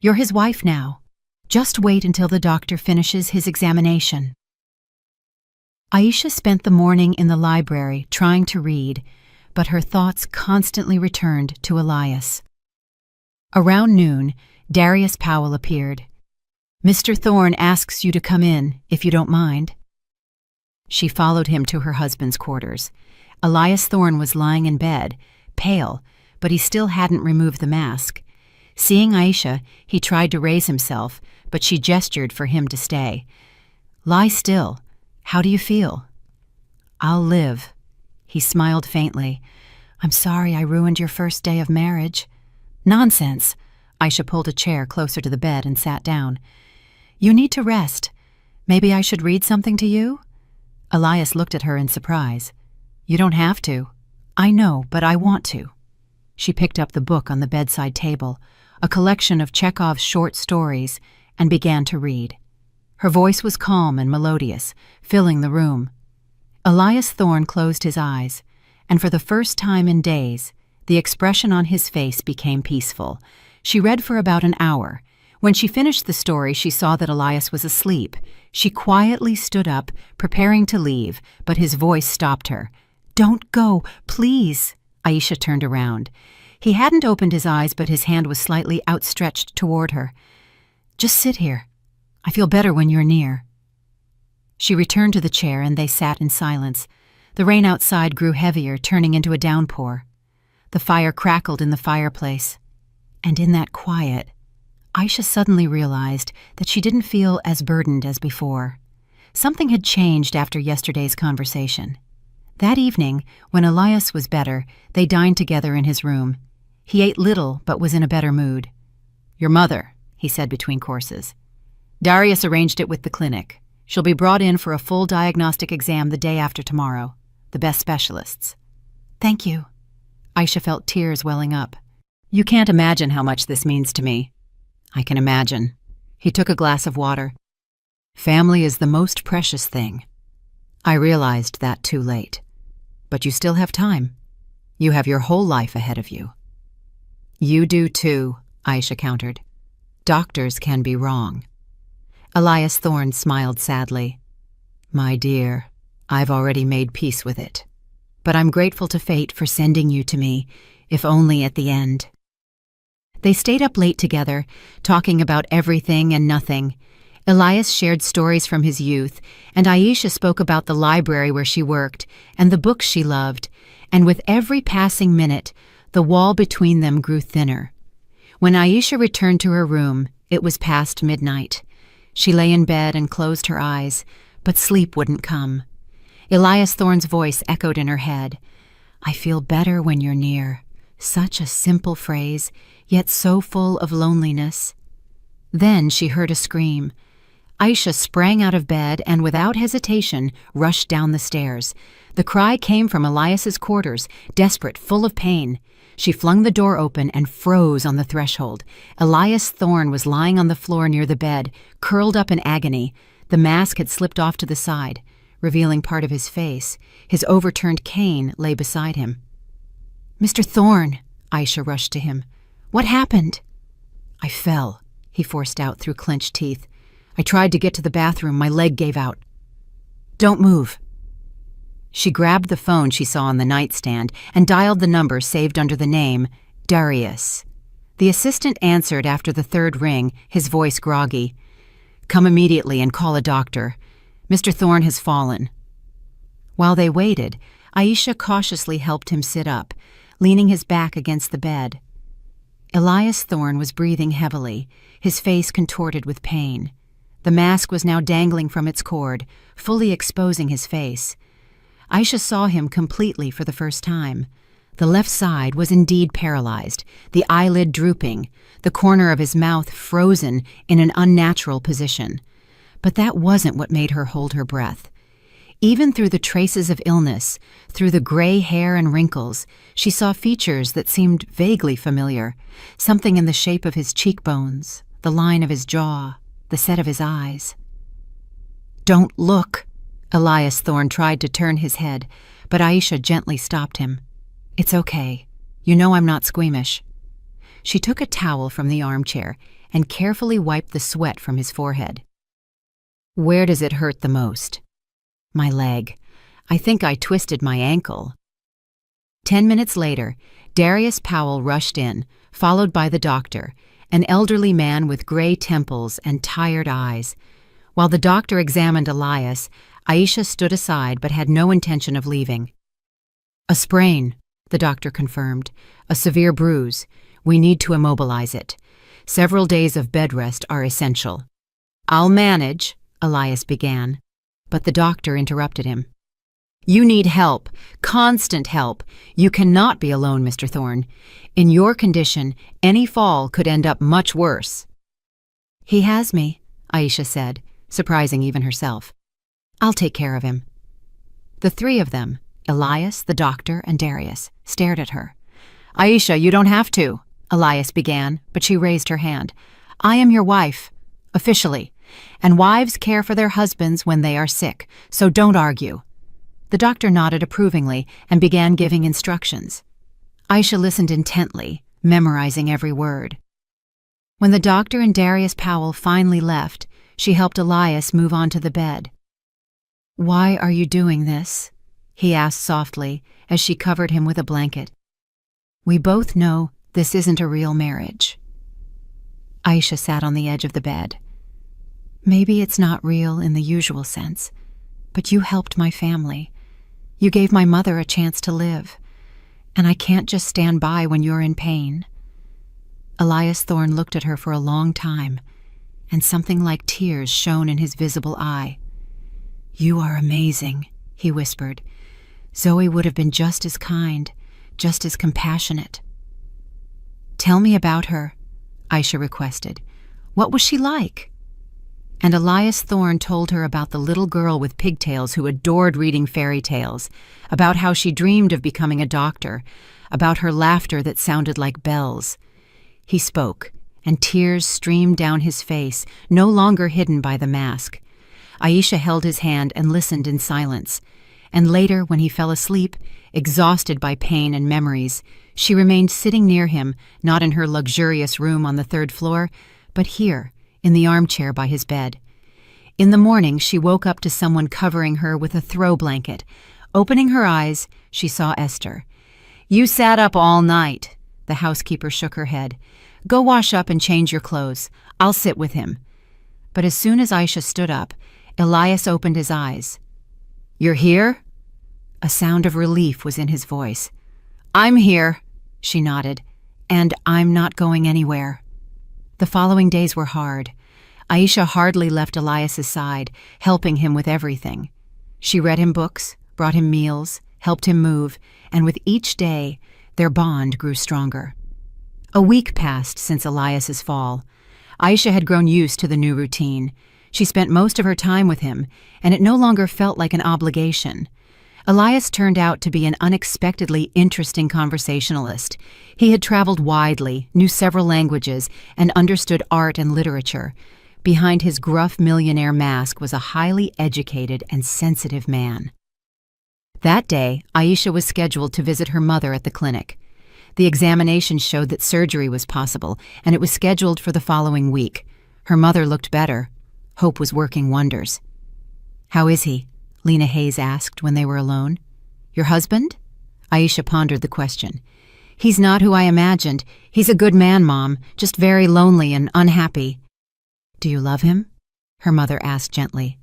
You're his wife now. Just wait until the doctor finishes his examination. Aisha spent the morning in the library trying to read, but her thoughts constantly returned to Elias. Around noon, Darius Powell appeared. Mr. Thorne asks you to come in, if you don't mind. She followed him to her husband's quarters. Elias Thorne was lying in bed, pale, but he still hadn't removed the mask. Seeing Aisha, he tried to raise himself, but she gestured for him to stay. Lie still. How do you feel? I'll live. He smiled faintly. I'm sorry I ruined your first day of marriage. Nonsense. Aisha pulled a chair closer to the bed and sat down. You need to rest. Maybe I should read something to you? Elias looked at her in surprise. You don't have to. I know, but I want to. She picked up the book on the bedside table, a collection of Chekhov's short stories, and began to read. Her voice was calm and melodious, filling the room. Elias Thorne closed his eyes, and for the first time in days, the expression on his face became peaceful. She read for about an hour. When she finished the story, she saw that Elias was asleep. She quietly stood up, preparing to leave, but his voice stopped her. Don't go, please. Aisha turned around. He hadn't opened his eyes, but his hand was slightly outstretched toward her. Just sit here. I feel better when you're near. She returned to the chair and they sat in silence. The rain outside grew heavier, turning into a downpour. The fire crackled in the fireplace. And in that quiet, Aisha suddenly realized that she didn't feel as burdened as before. Something had changed after yesterday's conversation. That evening, when Elias was better, they dined together in his room. He ate little, but was in a better mood. Your mother, he said between courses. Darius arranged it with the clinic. She'll be brought in for a full diagnostic exam the day after tomorrow. The best specialists. Thank you. Aisha felt tears welling up. You can't imagine how much this means to me. I can imagine. He took a glass of water. Family is the most precious thing. I realized that too late. But you still have time. You have your whole life ahead of you. You do too, Aisha countered. Doctors can be wrong. Elias Thorne smiled sadly. My dear, I've already made peace with it. But I'm grateful to fate for sending you to me, if only at the end. They stayed up late together, talking about everything and nothing. Elias shared stories from his youth, and Aisha spoke about the library where she worked and the books she loved, and with every passing minute, the wall between them grew thinner. When Aisha returned to her room, it was past midnight. She lay in bed and closed her eyes, but sleep wouldn't come. Elias Thorne's voice echoed in her head. I feel better when you're near. Such a simple phrase, yet so full of loneliness. Then she heard a scream. Aisha sprang out of bed and without hesitation rushed down the stairs. The cry came from Elias's quarters, desperate, full of pain. She flung the door open and froze on the threshold. Elias Thorne was lying on the floor near the bed, curled up in agony. The mask had slipped off to the side, revealing part of his face. His overturned cane lay beside him. "Mr. Thorne," Aisha rushed to him. "What happened?" "I fell," he forced out through clenched teeth. "I tried to get to the bathroom. My leg gave out." "Don't move." She grabbed the phone she saw on the nightstand and dialed the number saved under the name Darius. The assistant answered after the third ring, his voice groggy. "Come immediately and call a doctor. Mr. Thorne has fallen." While they waited, Aisha cautiously helped him sit up, leaning his back against the bed. Elias Thorne was breathing heavily, his face contorted with pain. The mask was now dangling from its cord, fully exposing his face. Aisha saw him completely for the first time. The left side was indeed paralyzed, the eyelid drooping, the corner of his mouth frozen in an unnatural position. But that wasn't what made her hold her breath. Even through the traces of illness, through the gray hair and wrinkles, she saw features that seemed vaguely familiar, something in the shape of his cheekbones, the line of his jaw, the set of his eyes. "Don't look!" Elias Thorne tried to turn his head, but Aisha gently stopped him. "It's okay. You know I'm not squeamish." She took a towel from the armchair and carefully wiped the sweat from his forehead. "Where does it hurt the most?" "My leg. I think I twisted my ankle." 10 minutes later, Darius Powell rushed in, followed by the doctor, an elderly man with gray temples and tired eyes. While the doctor examined Elias, Aisha stood aside but had no intention of leaving. "A sprain," the doctor confirmed. "A severe bruise. We need to immobilize it. Several days of bed rest are essential." "I'll manage," Elias began, but the doctor interrupted him. "You need help, constant help. You cannot be alone, Mr. Thorne. In your condition, any fall could end up much worse." "He has me," Aisha said, surprising even herself. "I'll take care of him." The three of them, Elias, the doctor, and Darius, stared at her. "Aisha, you don't have to," Elias began, but she raised her hand. "I am your wife, officially, and wives care for their husbands when they are sick, so don't argue." The doctor nodded approvingly and began giving instructions. Aisha listened intently, memorizing every word. When the doctor and Darius Powell finally left, she helped Elias move onto the bed. "Why are you doing this?" he asked softly as she covered him with a blanket. "We both know this isn't a real marriage." Aisha sat on the edge of the bed. "Maybe it's not real in the usual sense, but you helped my family. You gave my mother a chance to live, and I can't just stand by when you're in pain." Elias Thorne looked at her for a long time, and something like tears shone in his visible eye. "You are amazing," he whispered. "Zoe would have been just as kind, just as compassionate." "Tell me about her," Aisha requested. "What was she like?" And Elias Thorne told her about the little girl with pigtails who adored reading fairy tales, about how she dreamed of becoming a doctor, about her laughter that sounded like bells. He spoke, and tears streamed down his face, no longer hidden by the mask. Aisha held his hand and listened in silence, and later, when he fell asleep, exhausted by pain and memories, she remained sitting near him, not in her luxurious room on the 3rd floor, but here, in the armchair by his bed. In the morning, she woke up to someone covering her with a throw blanket. Opening her eyes, she saw Esther. "You sat up all night," the housekeeper shook her head. "Go wash up and change your clothes. I'll sit with him." But as soon as Aisha stood up, Elias opened his eyes. "You're here?" A sound of relief was in his voice. "I'm here," she nodded, "and I'm not going anywhere." The following days were hard. Aisha hardly left Elias's side, helping him with everything. She read him books, brought him meals, helped him move, and with each day, their bond grew stronger. A week passed since Elias's fall. Aisha had grown used to the new routine. She spent most of her time with him, and it no longer felt like an obligation. Elias turned out to be an unexpectedly interesting conversationalist. He had traveled widely, knew several languages, and understood art and literature. Behind his gruff millionaire mask was a highly educated and sensitive man. That day, Aisha was scheduled to visit her mother at the clinic. The examination showed that surgery was possible, and it was scheduled for the following week. Her mother looked better. Hope was working wonders. "How is he?" Lena Hayes asked when they were alone. "Your husband?" Aisha pondered the question. "He's not who I imagined. He's a good man, Mom, just very lonely and unhappy." "Do you love him?" her mother asked gently.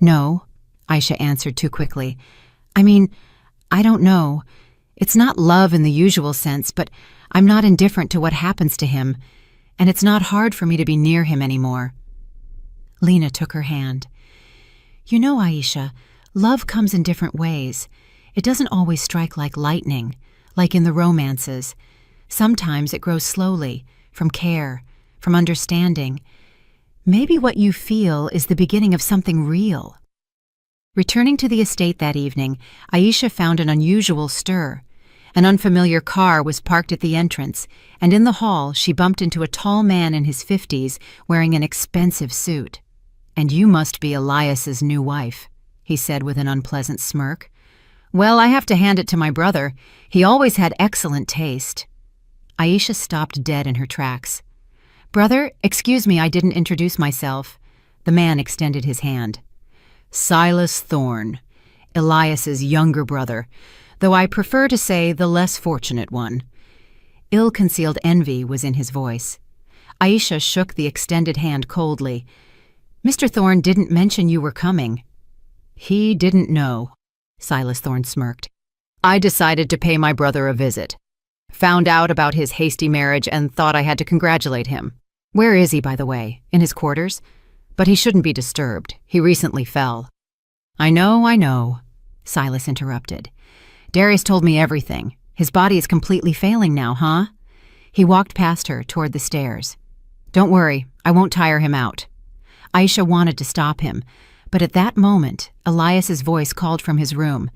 "No," Aisha answered too quickly. I don't know. It's not love in the usual sense, but I'm not indifferent to what happens to him, and it's not hard for me to be near him anymore." Lena took her hand. "You know, Aisha, love comes in different ways. It doesn't always strike like lightning, like in the romances. Sometimes it grows slowly, from care, from understanding. Maybe what you feel is the beginning of something real." Returning to the estate that evening, Aisha found an unusual stir. An unfamiliar car was parked at the entrance, and in the hall she bumped into a tall man in his 50s wearing an expensive suit. "And you must be Elias's new wife," he said with an unpleasant smirk. "Well, I have to hand it to my brother. He always had excellent taste." Aisha stopped dead in her tracks. "Brother, excuse me, I didn't introduce myself." The man extended his hand. "Silas Thorne, Elias's younger brother, though I prefer to say the less fortunate one." Ill-concealed envy was in his voice. Aisha shook the extended hand coldly. "Mr. Thorne didn't mention you were coming." "He didn't know," Silas Thorne smirked. "I decided to pay my brother a visit. Found out about his hasty marriage and thought I had to congratulate him. Where is he, by the way? In his quarters? But he shouldn't be disturbed. He recently fell." I know, Silas interrupted. "Darius told me everything. His body is completely failing now, huh?" He walked past her toward the stairs. "Don't worry, I won't tire him out." Aisha wanted to stop him, but at that moment, Elias's voice called from his room.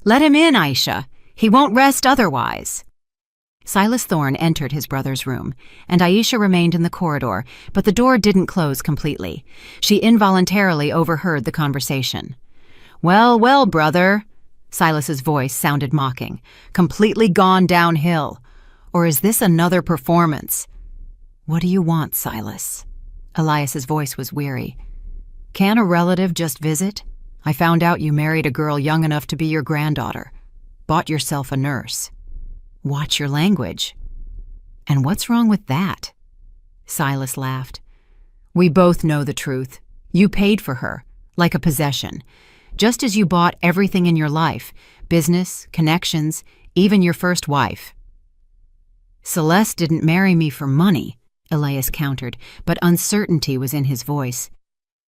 "Let him in, Aisha. He won't rest otherwise." Silas Thorne entered his brother's room, and Aisha remained in the corridor, but the door didn't close completely. She involuntarily overheard the conversation. "Well, well, brother," Silas's voice sounded mocking. "Completely gone downhill. Or is this another performance?" "What do you want, Silas?" Elias's voice was weary. "Can a relative just visit? I found out you married a girl young enough to be your granddaughter. Bought yourself a nurse." "Watch your language." "And what's wrong with that?" Silas laughed. "We both know the truth. You paid for her, like a possession. Just as you bought everything in your life, business, connections, even your first wife." "Celeste didn't marry me for money," Elias countered, but uncertainty was in his voice.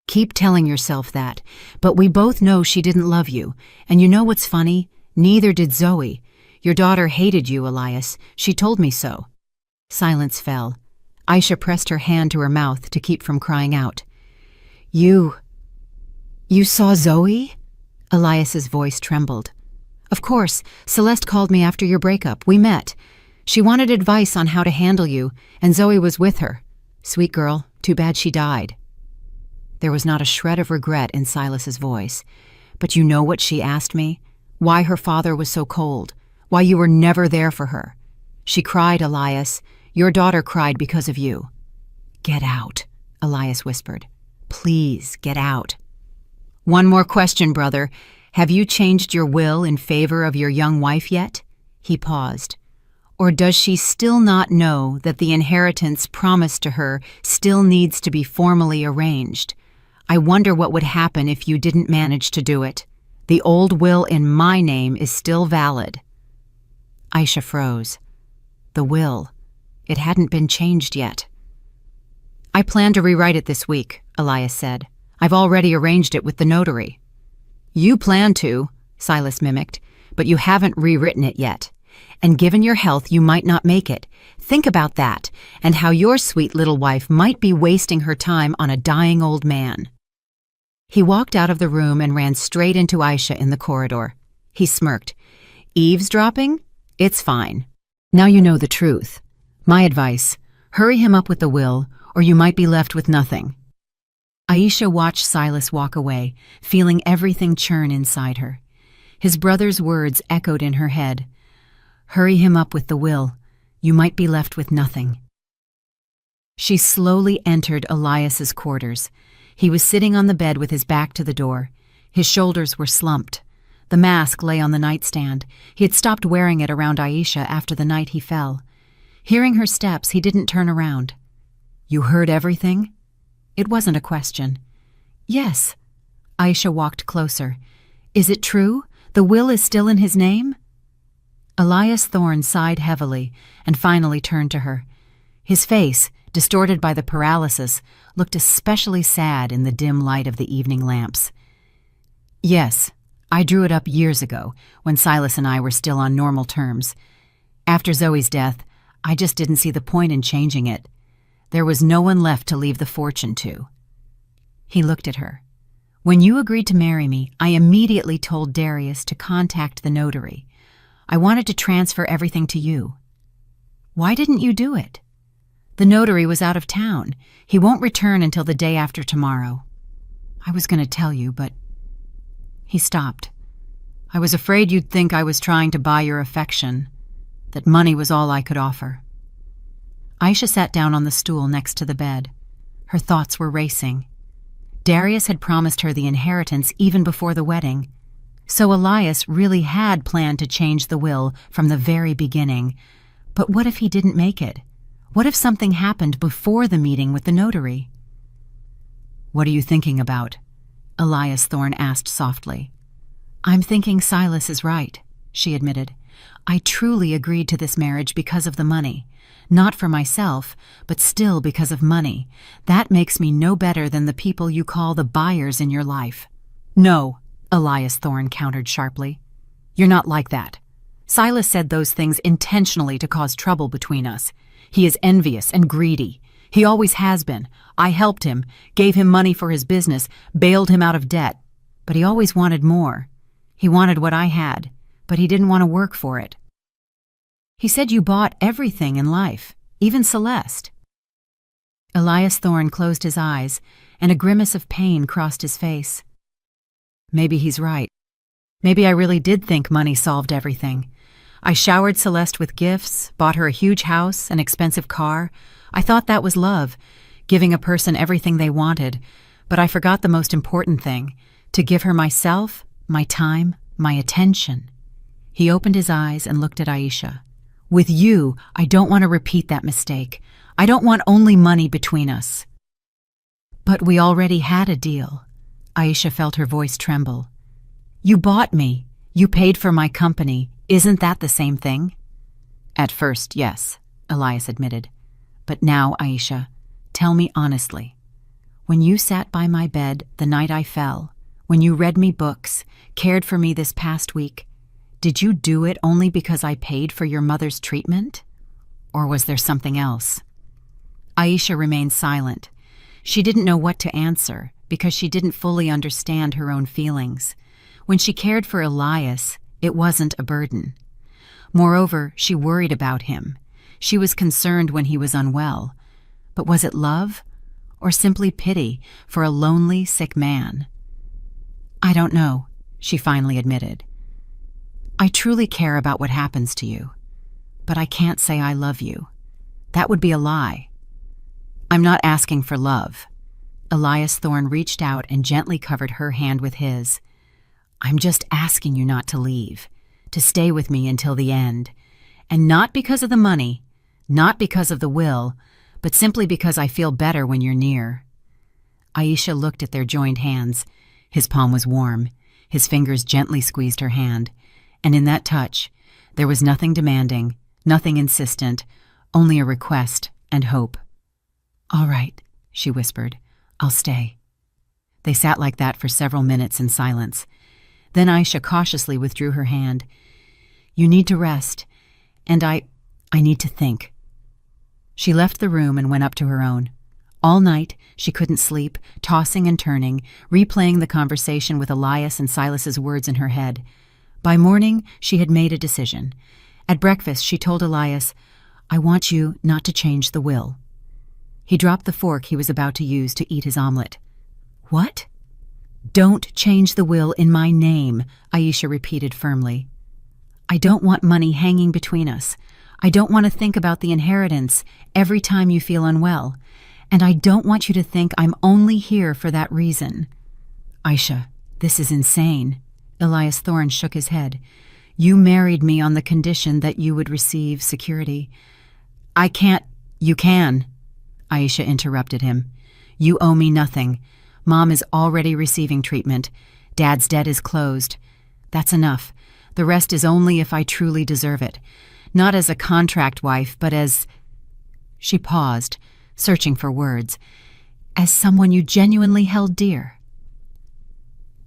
"Keep telling yourself that, but we both know she didn't love you. And you know what's funny? Neither did Zoe. Your daughter hated you, Elias. She told me so." Silence fell. Aisha pressed her hand to her mouth to keep from crying out. You saw Zoe?" Elias's voice trembled. "Of course. Celeste called me after your breakup. We met. She wanted advice on how to handle you, and Zoe was with her. Sweet girl, too bad she died." There was not a shred of regret in Silas's voice. "But you know what she asked me? Why her father was so cold. Why you were never there for her. She cried, Elias. Your daughter cried because of you." "Get out," Elias whispered. "Please, get out." "One more question, brother. Have you changed your will in favor of your young wife yet?" He paused. "Or does she still not know that the inheritance promised to her still needs to be formally arranged? I wonder what would happen if you didn't manage to do it. The old will in my name is still valid." Aisha froze. The will. It hadn't been changed yet. "I plan to rewrite it this week," Elias said. "I've already arranged it with the notary." "You plan to," Silas mimicked, "but you haven't rewritten it yet. And given your health, you might not make it. Think about that, and how your sweet little wife might be wasting her time on a dying old man." He walked out of the room and ran straight into Aisha in the corridor. He smirked. Eavesdropping? It's fine. Now you know the truth. My advice, hurry him up with the will, or you might be left with nothing. Aisha watched Silas walk away, feeling everything churn inside her. His brother's words echoed in her head. Hurry him up with the will. You might be left with nothing. She slowly entered Elias's quarters. He was sitting on the bed with his back to the door. His shoulders were slumped. The mask lay on the nightstand. He had stopped wearing it around Aisha after the night he fell. Hearing her steps, he didn't turn around. You heard everything? It wasn't a question. Yes. Aisha walked closer. Is it true? The will is still in his name? Elias Thorne sighed heavily and finally turned to her. His face, distorted by the paralysis, looked especially sad in the dim light of the evening lamps. Yes, I drew it up years ago, when Silas and I were still on normal terms. After Zoe's death, I just didn't see the point in changing it. There was no one left to leave the fortune to. He looked at her. When you agreed to marry me, I immediately told Darius to contact the notary. I wanted to transfer everything to you. Why didn't you do it? The notary was out of town. He won't return until the day after tomorrow. I was going to tell you, but... He stopped. I was afraid you'd think I was trying to buy your affection, that money was all I could offer. Aisha sat down on the stool next to the bed. Her thoughts were racing. Darius had promised her the inheritance even before the wedding. So Elias really had planned to change the will from the very beginning. But what if he didn't make it? What if something happened before the meeting with the notary? What are you thinking about? Elias Thorne asked softly. I'm thinking Silas is right, she admitted. I truly agreed to this marriage because of the money. Not for myself, but still because of money. That makes me no better than the people you call the buyers in your life. No, Elias Thorne countered sharply. You're not like that. Silas said those things intentionally to cause trouble between us. He is envious and greedy. He always has been. I helped him, gave him money for his business, bailed him out of debt. But he always wanted more. He wanted what I had, but he didn't want to work for it. He said you bought everything in life, even Celeste. Elias Thorne closed his eyes, and a grimace of pain crossed his face. Maybe he's right. Maybe I really did think money solved everything. I showered Celeste with gifts, bought her a huge house, an expensive car. I thought that was love, giving a person everything they wanted, but I forgot the most important thing, to give her myself, my time, my attention. He opened his eyes and looked at Aisha. With you, I don't want to repeat that mistake. I don't want only money between us. But we already had a deal. Aisha felt her voice tremble. You bought me. You paid for my company. Isn't that the same thing? At first, yes, Elias admitted. But now, Aisha, tell me honestly. When you sat by my bed the night I fell, when you read me books, cared for me this past week, did you do it only because I paid for your mother's treatment? Or was there something else? Aisha remained silent. She didn't know what to answer because she didn't fully understand her own feelings. When she cared for Elias, it wasn't a burden. Moreover, she worried about him. She was concerned when he was unwell. But was it love? Or simply pity for a lonely, sick man? I don't know, she finally admitted. I truly care about what happens to you, but I can't say I love you. That would be a lie. I'm not asking for love. Elias Thorne reached out and gently covered her hand with his. I'm just asking you not to leave, to stay with me until the end. And not because of the money, not because of the will, but simply because I feel better when you're near. Aisha looked at their joined hands. His palm was warm. His fingers gently squeezed her hand. And in that touch, there was nothing demanding, nothing insistent, only a request and hope. All right, she whispered. I'll stay. They sat like that for several minutes in silence. Then Aisha cautiously withdrew her hand. You need to rest, and I need to think. She left the room and went up to her own. All night, she couldn't sleep, tossing and turning, replaying the conversation with Elias and Silas's words in her head. By morning, she had made a decision. At breakfast, she told Elias, "I want you not to change the will." He dropped the fork he was about to use to eat his omelet. "What?" "Don't change the will in my name," Aisha repeated firmly. "I don't want money hanging between us. I don't want to think about the inheritance every time you feel unwell. And I don't want you to think I'm only here for that reason." "Aisha, this is insane." Elias Thorne shook his head. "You married me on the condition that you would receive security." "I can't." "You can," Aisha interrupted him. "You owe me nothing. Mom is already receiving treatment. Dad's debt is closed. That's enough. The rest is only if I truly deserve it. Not as a contract wife, but as—" She paused, searching for words. "As someone you genuinely held dear."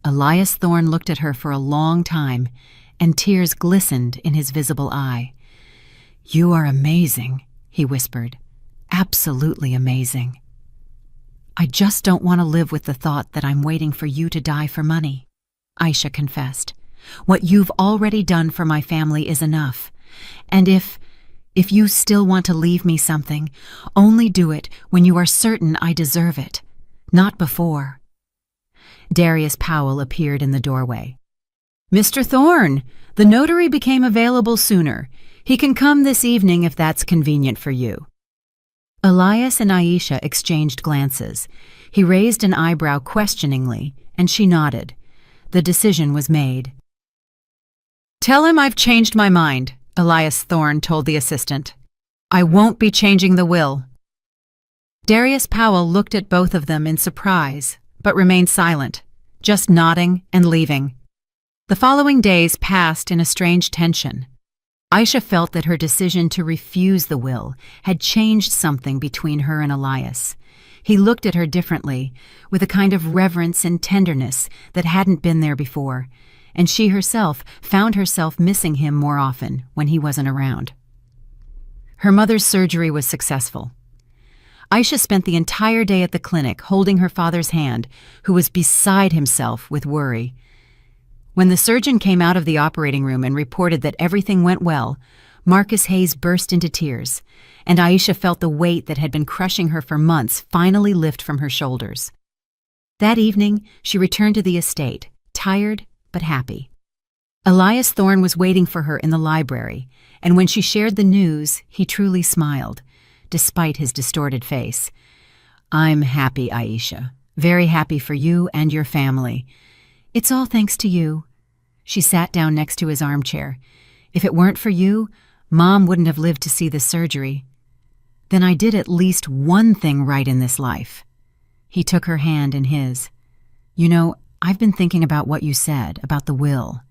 Elias Thorne looked at her for a long time, and tears glistened in his visible eye. "You are amazing," he whispered. "Absolutely amazing. I just don't want to live with the thought that I'm waiting for you to die for money," Aisha confessed. "What you've already done for my family is enough. And if you still want to leave me something, only do it when you are certain I deserve it, not before." Darius Powell appeared in the doorway. "Mr. Thorne, the notary became available sooner. He can come this evening if that's convenient for you." Elias and Aisha exchanged glances. He raised an eyebrow questioningly, and she nodded. The decision was made. "Tell him I've changed my mind," Elias Thorne told the assistant. "I won't be changing the will." Darius Powell looked at both of them in surprise, but remained silent, just nodding and leaving. The following days passed in a strange tension. Aisha felt that her decision to refuse the will had changed something between her and Elias. He looked at her differently, with a kind of reverence and tenderness that hadn't been there before, and she herself found herself missing him more often when he wasn't around. Her mother's surgery was successful. Aisha spent the entire day at the clinic holding her father's hand, who was beside himself with worry. When the surgeon came out of the operating room and reported that everything went well, Marcus Hayes burst into tears, and Aisha felt the weight that had been crushing her for months finally lift from her shoulders. That evening, she returned to the estate, tired but happy. Elias Thorne was waiting for her in the library, and when she shared the news, he truly smiled, despite his distorted face. "I'm happy, Aisha. Very happy for you and your family. It's all thanks to you." She sat down next to his armchair. "If it weren't for you, Mom wouldn't have lived to see the surgery." "Then I did at least one thing right in this life." He took her hand in his. "You know, I've been thinking about what you said, about the will,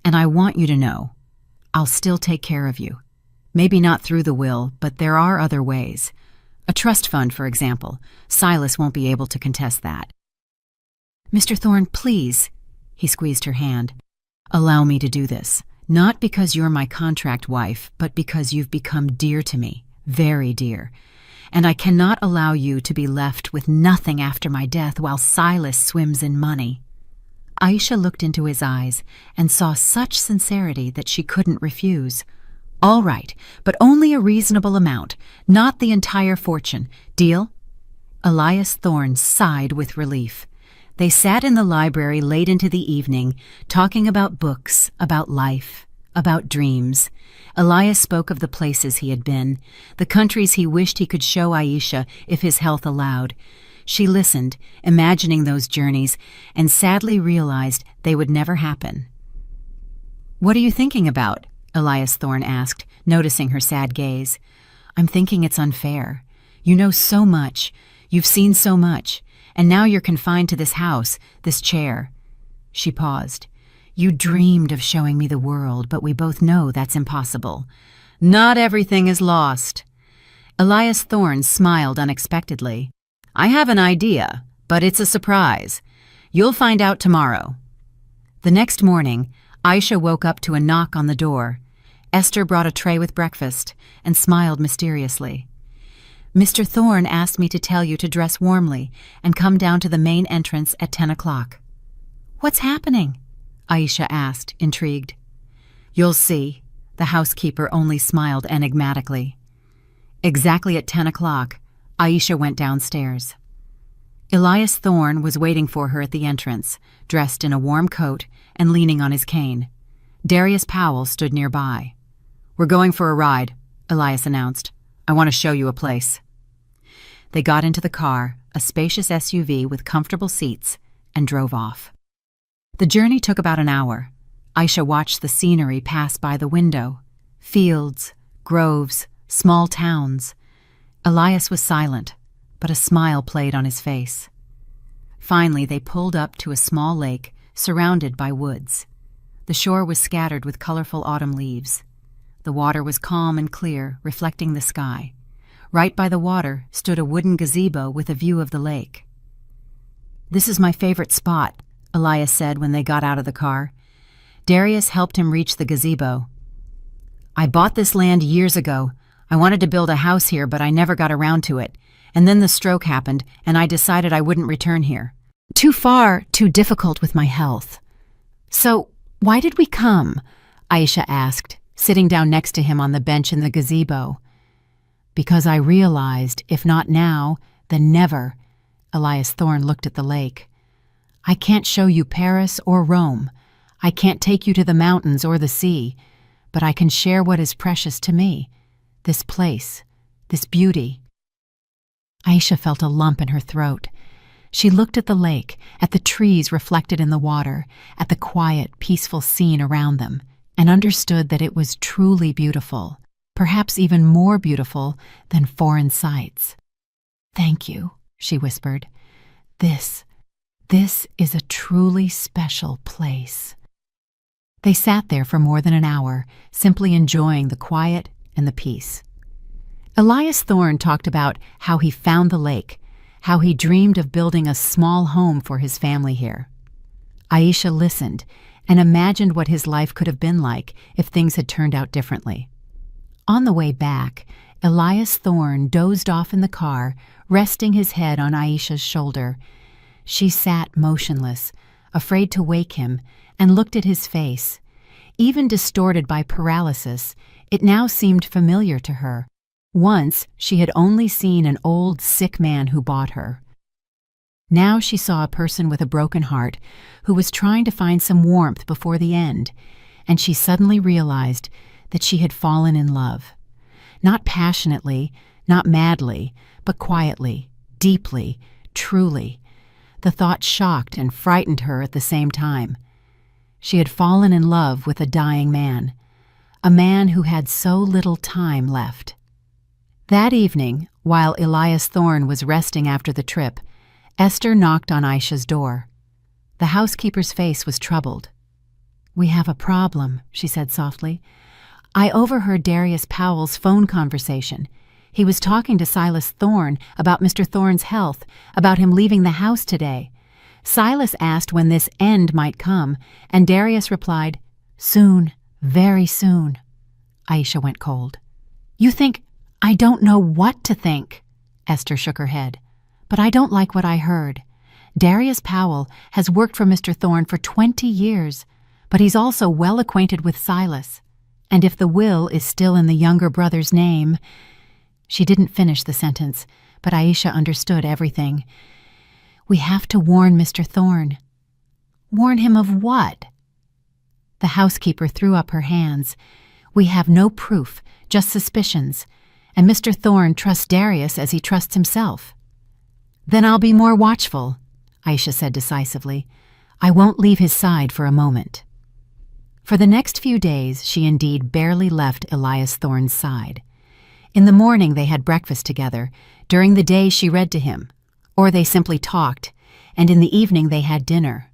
and I want you to know, I'll still take care of you. Maybe not through the will, but there are other ways. A trust fund, for example. Silas won't be able to contest that." "Mr. Thorne, please," he squeezed her hand. "Allow me to do this, not because you're my contract wife, but because you've become dear to me, very dear. And I cannot allow you to be left with nothing after my death while Silas swims in money." Aisha looked into his eyes and saw such sincerity that she couldn't refuse. "All right, but only a reasonable amount, not the entire fortune. Deal?" Elias Thorne sighed with relief. They sat in the library late into the evening, talking about books, about life, about dreams. Elias spoke of the places he had been, the countries he wished he could show Aisha if his health allowed. She listened, imagining those journeys, and sadly realized they would never happen. "What are you thinking about?" Elias Thorne asked, noticing her sad gaze. "I'm thinking it's unfair. You know so much. You've seen so much. And now you're confined to this house, this chair." She paused. "You dreamed of showing me the world, but we both know that's impossible." "Not everything is lost." Elias Thorne smiled unexpectedly. "I have an idea, but it's a surprise. You'll find out tomorrow." The next morning, Aisha woke up to a knock on the door. Esther brought a tray with breakfast and smiled mysteriously. Mr. Thorne asked me to tell you to dress warmly and come down to the main entrance at 10 o'clock. What's happening? Aisha asked, intrigued. You'll see. The housekeeper only smiled enigmatically. Exactly at 10 o'clock, Aisha went downstairs. Elias Thorne was waiting for her at the entrance, dressed in a warm coat and leaning on his cane. Darius Powell stood nearby. We're going for a ride, Elias announced. I want to show you a place. They got into the car, a spacious SUV with comfortable seats, and drove off. The journey took about an hour. Aisha watched the scenery pass by the window. Fields, groves, small towns. Elias was silent, but a smile played on his face. Finally, they pulled up to a small lake surrounded by woods. The shore was scattered with colorful autumn leaves. The water was calm and clear, reflecting the sky. Right by the water stood a wooden gazebo with a view of the lake. This is my favorite spot, Elias said when they got out of the car. Darius helped him reach the gazebo. I bought this land years ago. I wanted to build a house here, but I never got around to it. And then the stroke happened, and I decided I wouldn't return here. Too far, too difficult with my health. So, why did we come? Aisha asked, sitting down next to him on the bench in the gazebo. Because I realized, if not now, then never. Elias Thorne looked at the lake. I can't show you Paris or Rome. I can't take you to the mountains or the sea, but I can share what is precious to me. This place, this beauty. Aisha felt a lump in her throat. She looked at the lake, at the trees reflected in the water, at the quiet, peaceful scene around them, and understood that it was truly beautiful, perhaps even more beautiful than foreign sights. Thank you, she whispered. This is a truly special place. They sat there for more than an hour, simply enjoying the quiet and the peace. Elias Thorne talked about how he found the lake, how he dreamed of building a small home for his family here. Aisha listened and imagined what his life could have been like if things had turned out differently. On the way back, Elias Thorne dozed off in the car, resting his head on Aisha's shoulder. She sat motionless, afraid to wake him, and looked at his face. Even distorted by paralysis, it now seemed familiar to her. Once, she had only seen an old, sick man who bought her. Now she saw a person with a broken heart who was trying to find some warmth before the end, and she suddenly realized that she had fallen in love. Not passionately, not madly, but quietly, deeply, truly. The thought shocked and frightened her at the same time. She had fallen in love with a dying man, a man who had so little time left. That evening, while Elias Thorne was resting after the trip, Esther knocked on Aisha's door. The housekeeper's face was troubled. "We have a problem," she said softly. "I overheard Darius Powell's phone conversation. He was talking to Silas Thorne about Mr. Thorne's health, about him leaving the house today. Silas asked when this end might come, and Darius replied, 'Soon, very soon.'" Aisha went cold. "You think—" "I don't know what to think," Esther shook her head. "But I don't like what I heard. Darius Powell has worked for Mr. Thorne for 20 years, but he's also well acquainted with Silas. And if the will is still in the younger brother's name—" She didn't finish the sentence, but Aisha understood everything. "We have to warn Mr. Thorne." "Warn him of what?" The housekeeper threw up her hands. "We have no proof, just suspicions. And Mr. Thorne trusts Darius as he trusts himself." "Then I'll be more watchful," Aisha said decisively. "I won't leave his side for a moment." For the next few days, she indeed barely left Elias Thorne's side. In the morning they had breakfast together. During the day she read to him, or they simply talked, and in the evening they had dinner.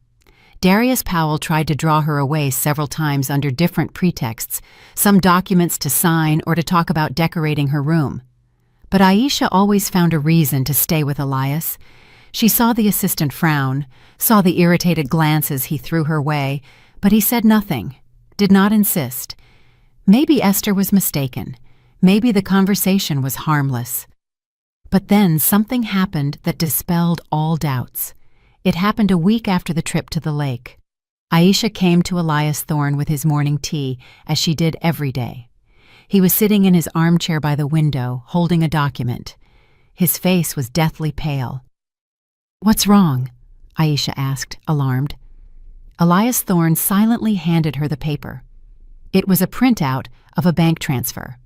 Darius Powell tried to draw her away several times under different pretexts, some documents to sign or to talk about decorating her room. But Aisha always found a reason to stay with Elias. She saw the assistant frown, saw the irritated glances he threw her way, but he said nothing, did not insist. Maybe Esther was mistaken. Maybe the conversation was harmless. But then something happened that dispelled all doubts. It happened a week after the trip to the lake. Aisha came to Elias Thorne with his morning tea, as she did every day. He was sitting in his armchair by the window, holding a document. His face was deathly pale. "What's wrong?" Aisha asked, alarmed. Elias Thorne silently handed her the paper. It was a printout of a bank transfer.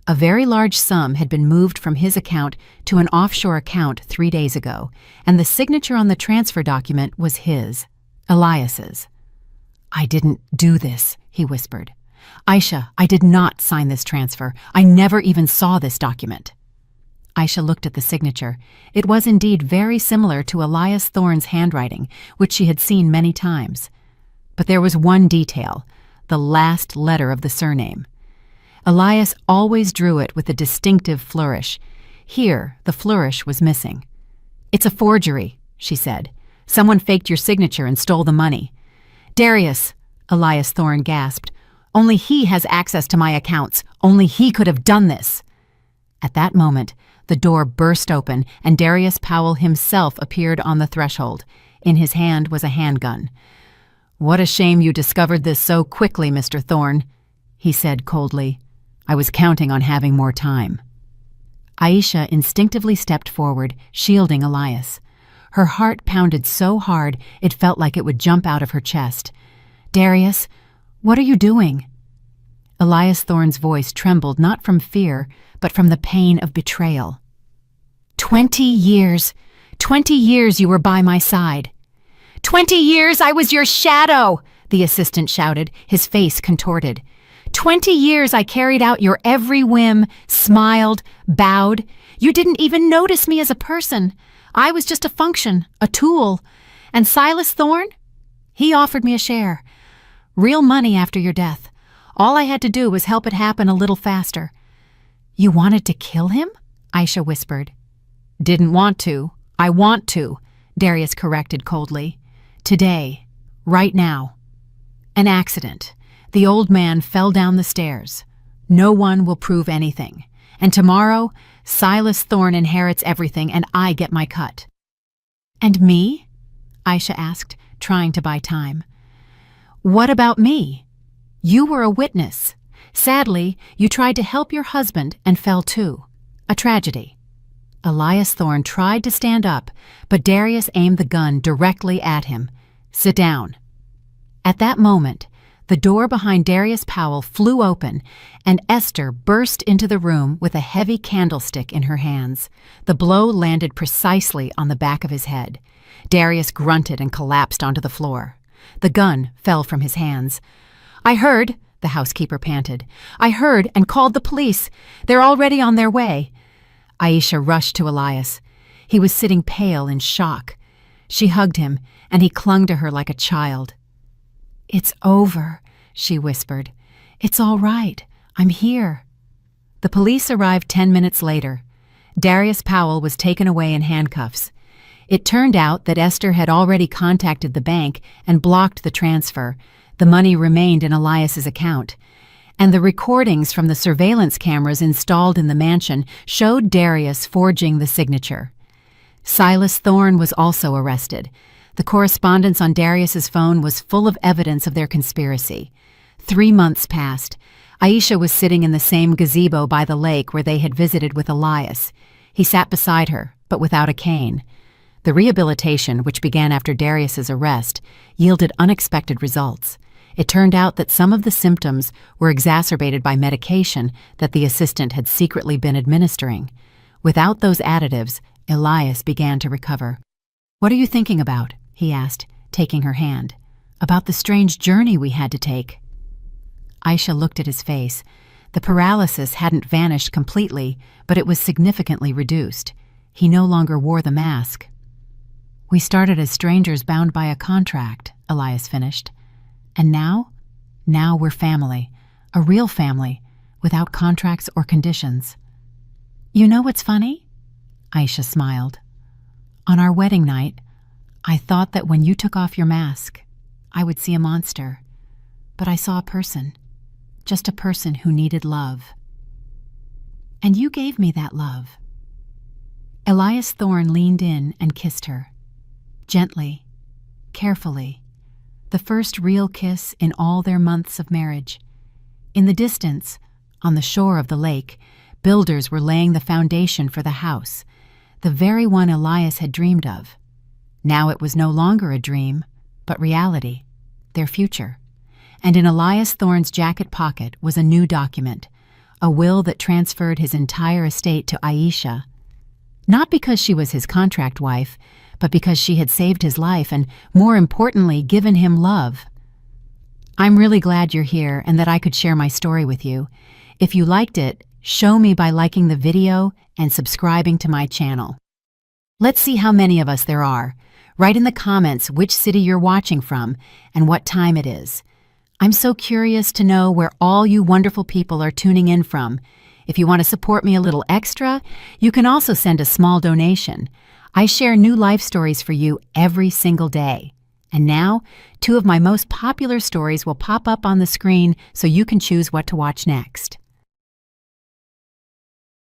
A very large sum had been moved from his account to an offshore account 3 days ago, and the signature on the transfer document was his, Elias's. "I didn't do this," he whispered. "Aisha, I did not sign this transfer. I never even saw this document." Aisha looked at the signature. It was indeed very similar to Elias Thorne's handwriting, which she had seen many times. But there was one detail, the last letter of the surname. Elias always drew it with a distinctive flourish. Here, the flourish was missing. "It's a forgery," she said. "Someone faked your signature and stole the money." "Darius," Elias Thorne gasped. "Only he has access to my accounts. Only he could have done this." At that moment, the door burst open and Darius Powell himself appeared on the threshold. In his hand was a handgun. "What a shame you discovered this so quickly, Mr. Thorne," he said coldly. "I was counting on having more time." Aisha instinctively stepped forward, shielding Elias. Her heart pounded so hard it felt like it would jump out of her chest. "Darius, what are you doing?" Elias Thorne's voice trembled not from fear, but from the pain of betrayal. 20 years you were by my side." 20 years I was your shadow," the assistant shouted, his face contorted. 20 years I carried out your every whim, smiled, bowed. You didn't even notice me as a person. I was just a function, a tool. And Silas Thorne? He offered me a share. Real money after your death. All I had to do was help it happen a little faster." "You wanted to kill him?" Aisha whispered. "Didn't want to. I want to," Darius corrected coldly. "Today. Right now. An accident. The old man fell down the stairs. No one will prove anything. And tomorrow, Silas Thorne inherits everything and I get my cut." "And me?" Aisha asked, trying to buy time. "What about me? You were a witness. Sadly, you tried to help your husband and fell too. A tragedy." Elias Thorne tried to stand up, but Darius aimed the gun directly at him. "Sit down." At that moment, the door behind Darius Powell flew open, and Esther burst into the room with a heavy candlestick in her hands. The blow landed precisely on the back of his head. Darius grunted and collapsed onto the floor. The gun fell from his hands. "I heard," the housekeeper panted. "I heard and called the police. They're already on their way." Aisha rushed to Elias. He was sitting pale in shock. She hugged him, and he clung to her like a child. "It's over," she whispered. "It's all right. I'm here." The police arrived 10 minutes later. Darius Powell was taken away in handcuffs. It turned out that Esther had already contacted the bank and blocked the transfer. The money remained in Elias's account. And the recordings from the surveillance cameras installed in the mansion showed Darius forging the signature. Silas Thorne was also arrested. The correspondence on Darius's phone was full of evidence of their conspiracy. 3 months passed. Aisha was sitting in the same gazebo by the lake where they had visited with Elias. He sat beside her, but without a cane. The rehabilitation, which began after Darius's arrest, yielded unexpected results. It turned out that some of the symptoms were exacerbated by medication that the assistant had secretly been administering. Without those additives, Elias began to recover. "What are you thinking about?" he asked, taking her hand. "About the strange journey we had to take." Aisha looked at his face. The paralysis hadn't vanished completely, but it was significantly reduced. He no longer wore the mask. "We started as strangers bound by a contract," Elias finished. "And now? Now we're family. A real family, without contracts or conditions." "You know what's funny?" Aisha smiled. "On our wedding night, I thought that when you took off your mask, I would see a monster. But I saw a person. Just a person who needed love. And you gave me that love. Elias Thorne leaned in and kissed her. Gently, carefully, the first real kiss in all their months of marriage. In the distance, on the shore of the lake, builders were laying the foundation for the house, the very one Elias had dreamed of. Now it was no longer a dream, but reality, their future. And in Elias Thorne's jacket pocket was a new document, a will that transferred his entire estate to Aisha. Not because she was his contract wife, but because she had saved his life and, more importantly, given him love. I'm really glad you're here and that I could share my story with you. If you liked it, show me by liking the video and subscribing to my channel. Let's see how many of us there are. Write in the comments which city you're watching from and what time it is. I'm so curious to know where all you wonderful people are tuning in from. If you want to support me a little extra, you can also send a small donation. I share new life stories for you every single day. And now, 2 of my most popular stories will pop up on the screen so you can choose what to watch next.